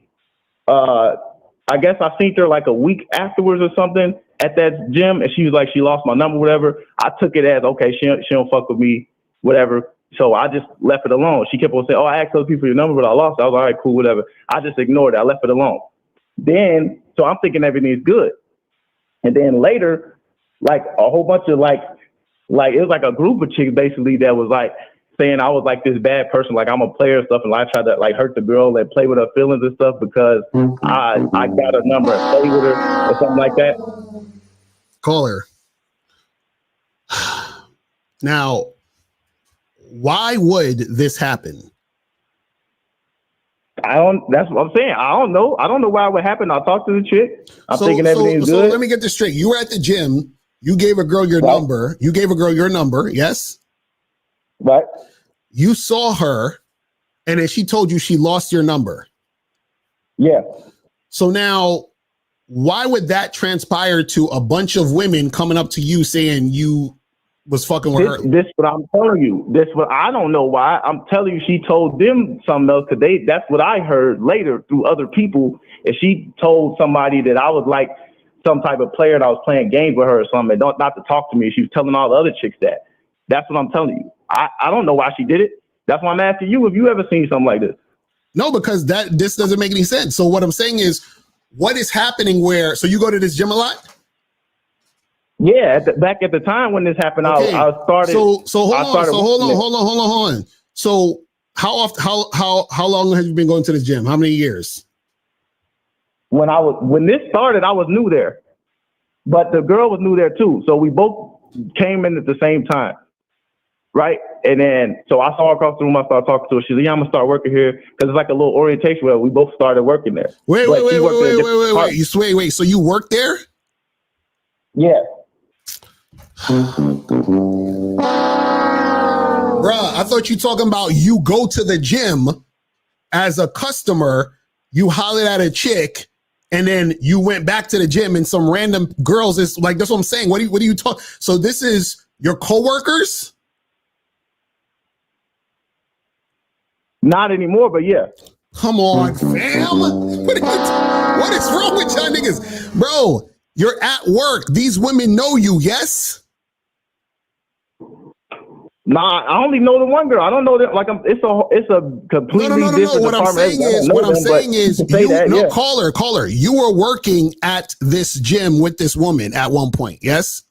I guess I seen her like a week afterwards or something at that gym, and she was like, she lost my number, whatever. I took it as, okay, she don't fuck with me, whatever. So I just left it alone. She kept on saying, oh, I asked other people your number, but I lost it. I was like, all right, cool, whatever. I just ignored it. I left it alone. Then, so I'm thinking everything's good. And then later, like a whole bunch of like it was like a group of chicks basically that was like, saying I was like this bad person, like I'm a player and stuff, and I tried to like hurt the girl and play with her feelings and stuff because I got her number and played with her or something like that. Caller. Now, why would this happen? That's what I'm saying. I don't know. I don't know why it would happen. I talked to the chick. I'm thinking everything's good. So let me get this straight. You were at the gym. You gave a girl your number. You gave a girl your number. Yes. Right. You saw her, and then she told you she lost your number. Yeah. So now, why would that transpire to a bunch of women coming up to you saying you was fucking with her? This what I'm telling you. This what I don't know why. I'm telling you, she told them something else because that's what I heard later through other people. And she told somebody that I was like some type of player and I was playing games with her or something. And not to talk to me. She was telling all the other chicks that. That's what I'm telling you. I don't know why she did it. That's why I'm asking you if you ever seen something like this. No, because this doesn't make any sense. So what I'm saying is, what is happening where? So you go to this gym a lot? Yeah, back at the time when this happened, okay. I started. So hold on. So how long have you been going to the gym? How many years? When this started, I was new there, but the girl was new there too. So we both came in at the same time, right? And then so I saw her across the room. I started talking to her. She said, "Yeah, I'm gonna start working here because it's like a little orientation where we both started working there." Wait. So you worked there? Yeah. Bruh, I thought you talking about you go to the gym as a customer, you hollered at a chick, and then you went back to the gym and some random girls is like, that's what I'm saying. What do you talk? So this is your coworkers? Not anymore, but yeah. Come on, fam. What is wrong with y'all niggas? Bro, you're at work. These women know you, yes? Nah, I only know the one girl. I don't know that. Like, it's a completely different What department. I'm saying is, caller, you were working at this gym with this woman at one point, yes?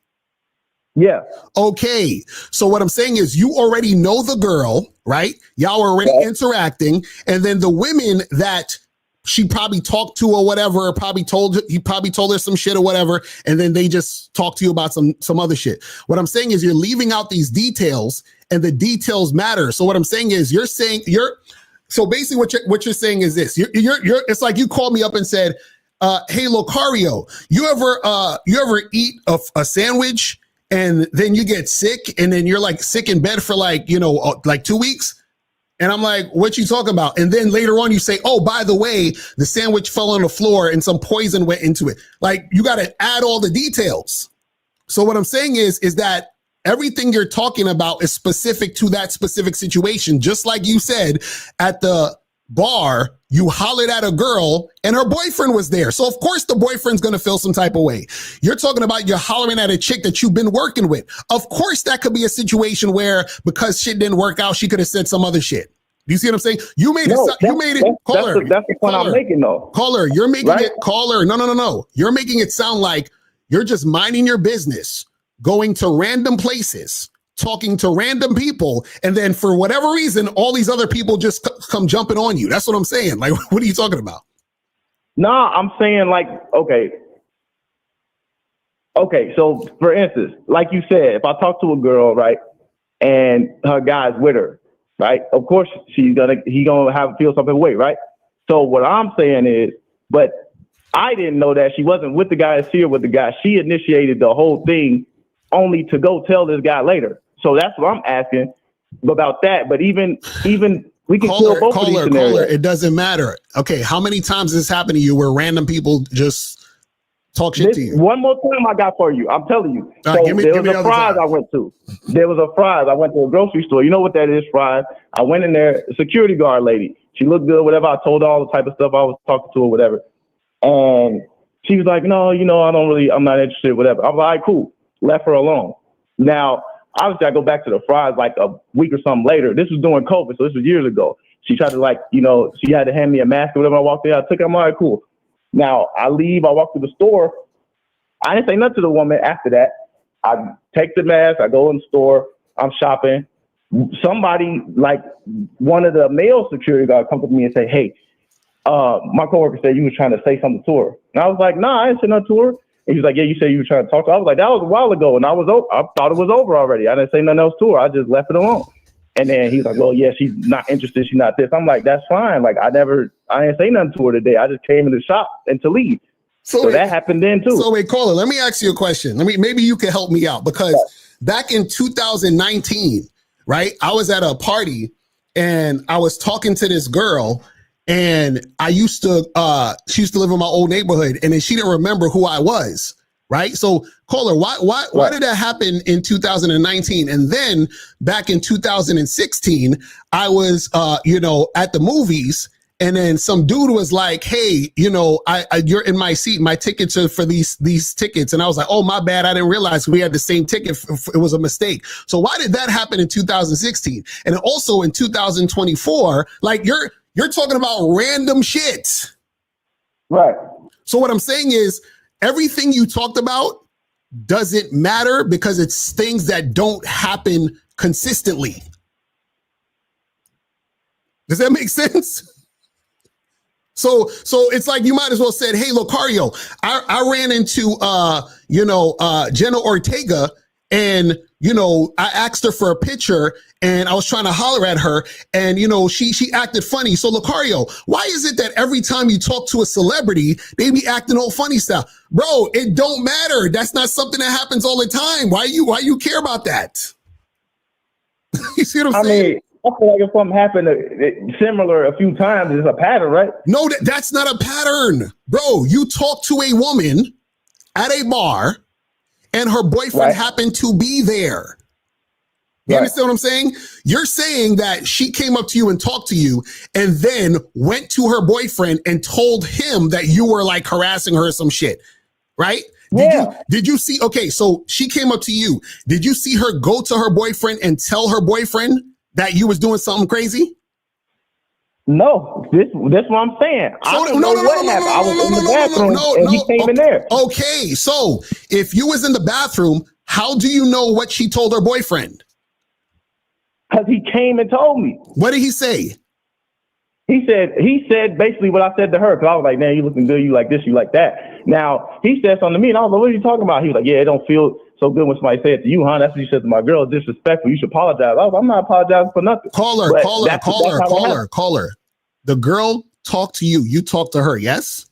Yeah. Okay. So what I'm saying is, you already know the girl, right? Y'all are already interacting, and then the women that she probably talked to or whatever, he probably told her some shit or whatever, and then they just talked to you about some other shit. What I'm saying is you're leaving out these details, and the details matter. So what I'm saying is so basically what you're saying is this. You're it's like you called me up and said, hey Locario, you ever eat a sandwich and then you get sick and then you're like sick in bed for like 2 weeks? And I'm like, what you talking about? And then later on you say, oh, by the way, the sandwich fell on the floor and some poison went into it. Like, you got to add all the details. So what I'm saying is that everything you're talking about is specific to that specific situation. Just like you said, at the bar, you hollered at a girl and her boyfriend was there. So of course the boyfriend's going to feel some type of way. You're talking about you're hollering at a chick that you've been working with. Of course that could be a situation where because shit didn't work out, she could have said some other shit. Do you see what I'm saying? You made it. Caller, that's the point I'm making though. Caller, you're making it. Caller, no. You're making it sound like you're just minding your business, going to random places, talking to random people, and then for whatever reason, all these other people just come jumping on you. That's what I'm saying. Like, what are you talking about? Nah, I'm saying like, okay. So for instance, like you said, if I talk to a girl, right, and her guy's with her, right, of course he's gonna feel something way, right? So what I'm saying is, but I didn't know that she wasn't with the guy and see her with the guy. She initiated the whole thing only to go tell this guy later. So that's what I'm asking about that. But even we can kill both of these scenarios. Caller, it doesn't matter. Okay, how many times has this happened to you where random people just talk shit to you? One more time I got for you. I'm telling you. So there was a Fry's I went to. There was a Fry's. I went to a grocery store. You know what that is, Fry's? I went in there, security guard lady. She looked good, whatever. I told her all the type of stuff I was talking to her, whatever. And she was like, no, I'm not interested, whatever. I was like, all right, cool. Left her alone. Now, obviously, I go back to the Fry's like a week or something later. This was during COVID, so this was years ago. She tried to she had to hand me a mask or whatever. I walked in, I took it. I'm all right, cool. Now, I leave, I walk through the store. I didn't say nothing to the woman after that. I take the mask, I go in the store, I'm shopping. somebody like one of the male security guards come to me and say, "Hey, my coworker said you was trying to say something to her." And I was like, "Nah, I didn't say nothing to her." And he was like, "Yeah, you said you were trying to talk to her." I was like, "That was a while ago," and I thought it was over already. I didn't say nothing else to her. I just left it alone. And then he's like, "Well, yeah, she's not interested. She's not this." I'm like, "That's fine. Like, I didn't say nothing to her today. I just came in the shop and to leave." So that happened then too. So wait, caller, let me ask you a question. Maybe you can help me out, because back in 2019, right? I was at a party and I was talking to this girl, and she used to live in my old neighborhood, and then she didn't remember who I was, right? So caller, why did that happen in 2019? And then back in 2016, I was at the movies, and then some dude was like, "Hey, you're in my seat. My tickets are for these tickets." And I was like, "Oh, my bad. I didn't realize we had the same ticket. It was a mistake." So why did that happen in 2016? And also in 2024, like you're talking about random shit. Right. So what I'm saying is everything you talked about doesn't matter because it's things that don't happen consistently. Does that make sense? So it's like you might as well said, "Hey, Locario, I ran into Jenna Ortega, and I asked her for a picture, and I was trying to holler at her, and she acted funny. So Locario, why is it that every time you talk to a celebrity, they be acting all funny style?" Bro, it don't matter. That's not something that happens all the time. Why you care about that? You see what I'm saying? I feel like if something happened similar a few times, it's a pattern, right? No, that's not a pattern. Bro, you talk to a woman at a bar and her boyfriend happened to be there. You understand what I'm saying? You're saying that she came up to you and talked to you and then went to her boyfriend and told him that you were like harassing her or some shit, right? Did you see? Okay, so she came up to you. Did you see her go to her boyfriend and tell her boyfriend that you was doing something crazy? No, that's what I'm saying. I don't know what happened. I was in the bathroom and he came in there. Okay, so if you was in the bathroom, how do you know what she told her boyfriend? Because he came and told me. What did he say? He said basically what I said to her, because I was like, "Man, you looking good, you like this, you like that." Now, he said something to me, and I was like, "What are you talking about?" He was like, "Yeah, it don't feel so good when somebody said it to you, huh? That's what you said to my girl. It's disrespectful. You should apologize." I was like, "I'm not apologizing for nothing." Caller. The girl talked to you. You talked to her, yes?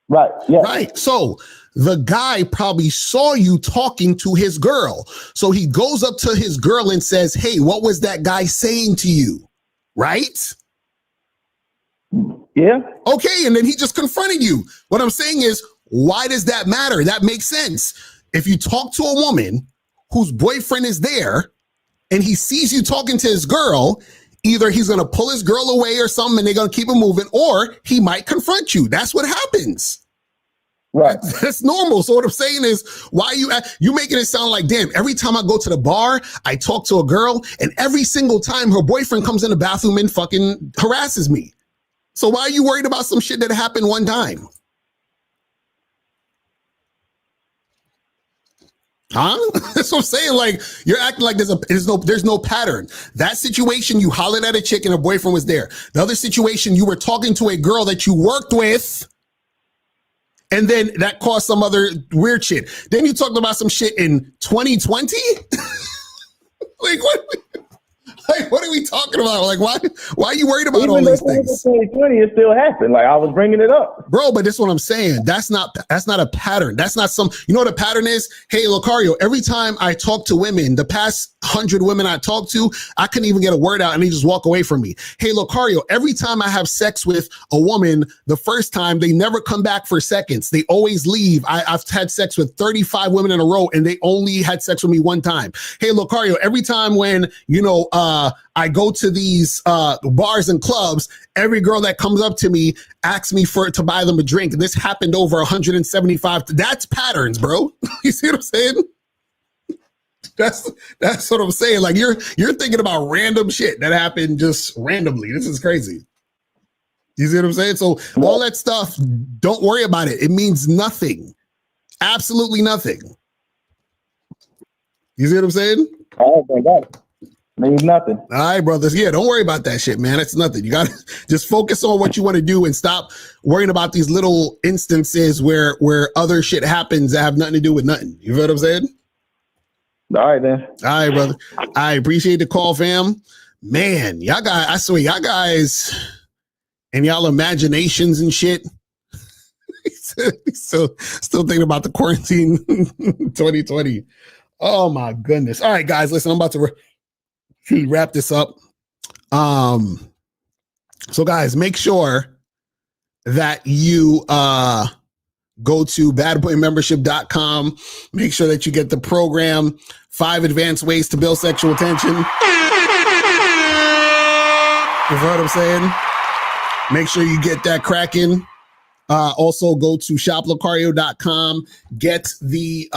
Right, yeah. Right. So the guy probably saw you talking to his girl. So he goes up to his girl and says, "Hey, what was that guy saying to you?" Right? Yeah. Okay, and then he just confronted you. What I'm saying is, why does that matter? That makes sense. If you talk to a woman whose boyfriend is there and he sees you talking to his girl, either he's going to pull his girl away or something and they're going to keep it moving, or he might confront you. That's what happens. Right. That's normal. So what I'm saying is, why you making it sound like, damn, every time I go to the bar, I talk to a girl, and every single time her boyfriend comes in the bathroom and fucking harasses me. So why are you worried about some shit that happened one time? Huh? That's what I'm saying. Like, you're acting like there's no pattern. That situation, you hollered at a chick and her boyfriend was there. The other situation, you were talking to a girl that you worked with, and then that caused some other weird shit. Then you talked about some shit in 2020? Like, what? Like, what are we talking about? Like, why are you worried about all these things? 2020, it still happened. Like, I was bringing it up. Bro, but this is what I'm saying. That's not a pattern. That's not you know what a pattern is? Hey, Locario, every time I talk to women, the past 100 women I talked to, I couldn't even get a word out and they just walk away from me. Hey, Locario, every time I have sex with a woman, the first time, they never come back for seconds. They always leave. I've had sex with 35 women in a row and they only had sex with me one time. Hey, Locario, every time when, I go to these bars and clubs, every girl that comes up to me asks me to buy them a drink. And this happened over 175. That's patterns, bro. You see what I'm saying? That's what I'm saying. Like, you're thinking about random shit that happened just randomly. This is crazy. You see what I'm saying? So all that stuff, don't worry about it. It means nothing. Absolutely nothing. You see what I'm saying? Oh, my God. Means nothing. All right, brothers. Yeah, don't worry about that shit, man. It's nothing. You got to just focus on what you want to do and stop worrying about these little instances where other shit happens that have nothing to do with nothing. You feel what I'm saying? All right, then. All right, brother. I appreciate the call, fam. Man, y'all guys, I swear, y'all guys and y'all imaginations and shit. still thinking about the quarantine 2020. Oh my goodness. All right, guys, listen, I'm about to wrap this up. So guys, make sure that you go to badboymembership.com. Make sure that you get the program 5 Advanced Ways to Build Sexual Attention. You know what I'm saying? Make sure you get that cracking. Also go to shoplocario.com. Get the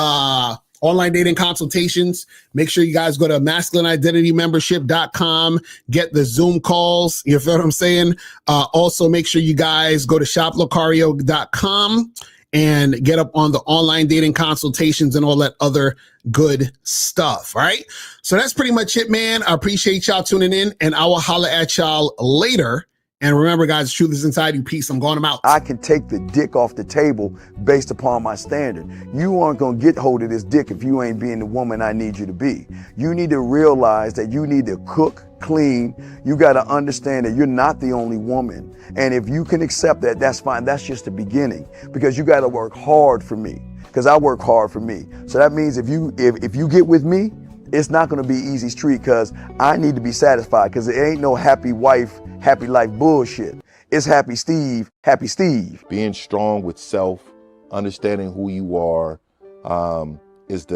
online dating consultations. Make sure you guys go to masculinitymembership.com. Get the Zoom calls. You feel what I'm saying? Also make sure you guys go to shoplocario.com and get up on the online dating consultations and all that other good stuff. All right. So that's pretty much it, man. I appreciate y'all tuning in, and I will holler at y'all later. And remember, guys, the truth is inside you. Peace. I'm going them out. I can take the dick off the table based upon my standard. You aren't going to get hold of this dick if you ain't being the woman I need you to be. You need to realize that you need to cook, clean. You got to understand that you're not the only woman. And if you can accept that, that's fine. That's just the beginning, because you got to work hard for me, because I work hard for me. So that means if you get with me, it's not going to be easy street, because I need to be satisfied, because it ain't no happy wife, happy life bullshit. It's happy Steve, happy Steve. Being strong with self, understanding who you are, that is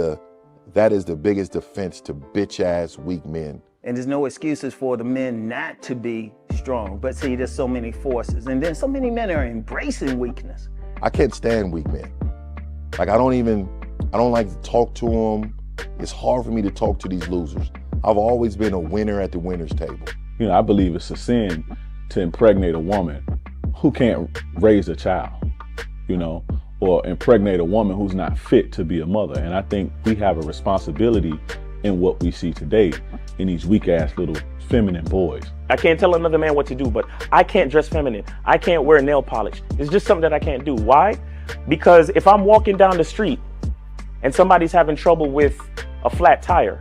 the biggest defense to bitch ass weak men. And there's no excuses for the men not to be strong. But see, there's so many forces, and then so many men are embracing weakness. I can't stand weak men. Like I don't like to talk to them. It's hard for me to talk to these losers. I've always been a winner at the winner's table. You know, I believe it's a sin to impregnate a woman who can't raise a child, you know, or impregnate a woman who's not fit to be a mother. And I think we have a responsibility in what we see today in these weak ass little feminine boys. I can't tell another man what to do, but I can't dress feminine. I can't wear nail polish. It's just something that I can't do. Why? Because if I'm walking down the street and somebody's having trouble with a flat tire,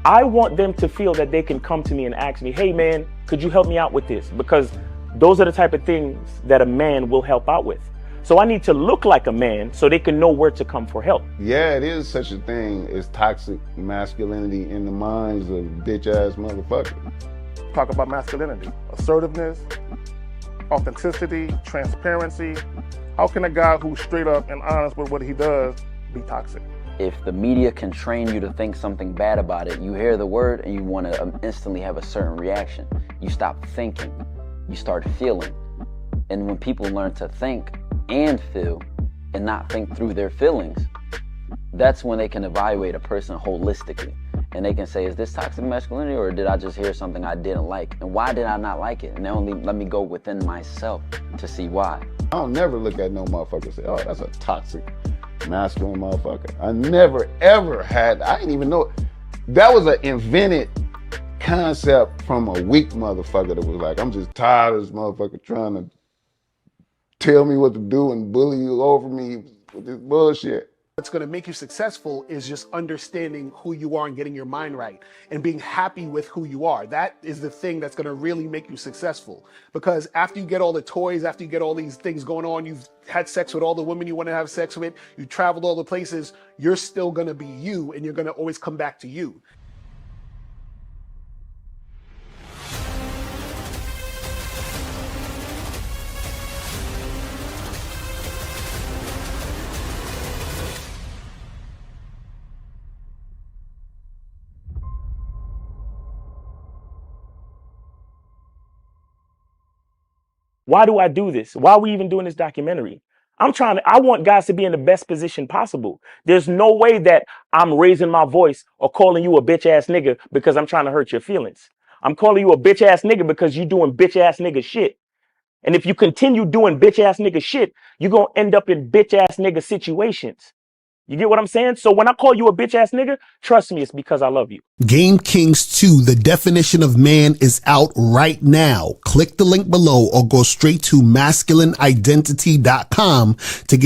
I want them to feel that they can come to me and ask me, hey man, could you help me out with this? Because those are the type of things that a man will help out with. So I need to look like a man so they can know where to come for help. Yeah, it is such a thing as toxic masculinity in the minds of bitch ass motherfuckers. Talk about masculinity, assertiveness, authenticity, transparency. How can a guy who's straight up and honest with what he does be toxic? If the media can train you to think something bad about it, you hear the word and you want to instantly have a certain reaction. You stop thinking, you start feeling. And when people learn to think and feel and not think through their feelings, that's when they can evaluate a person holistically. And they can say, is this toxic masculinity, or did I just hear something I didn't like? And why did I not like it? And only let me go within myself to see why. I don't never look at no motherfucker and say, oh, that's a toxic masculine motherfucker. I never ever had, I didn't even know, that was an invented concept from a weak motherfucker that was like, I'm just tired of this motherfucker trying to tell me what to do and bully you over me with this bullshit. What's going to make you successful is just understanding who you are and getting your mind right and being happy with who you are. That is the thing that's going to really make you successful. Because after you get all the toys, after you get all these things going on, you've had sex with all the women you want to have sex with, you traveled all the places, you're still going to be you, and you're going to always come back to you. Why do I do this? Why are we even doing this documentary? I want guys to be in the best position possible. There's no way that I'm raising my voice or calling you a bitch ass nigga because I'm trying to hurt your feelings. I'm calling you a bitch ass nigga because you're doing bitch ass nigga shit. And if you continue doing bitch ass nigga shit, you're going to end up in bitch ass nigga situations. You get what I'm saying? So when I call you a bitch ass nigga, trust me, it's because I love you. Game Kings 2, the definition of man, is out right now. Click the link below or go straight to masculineidentity.com to get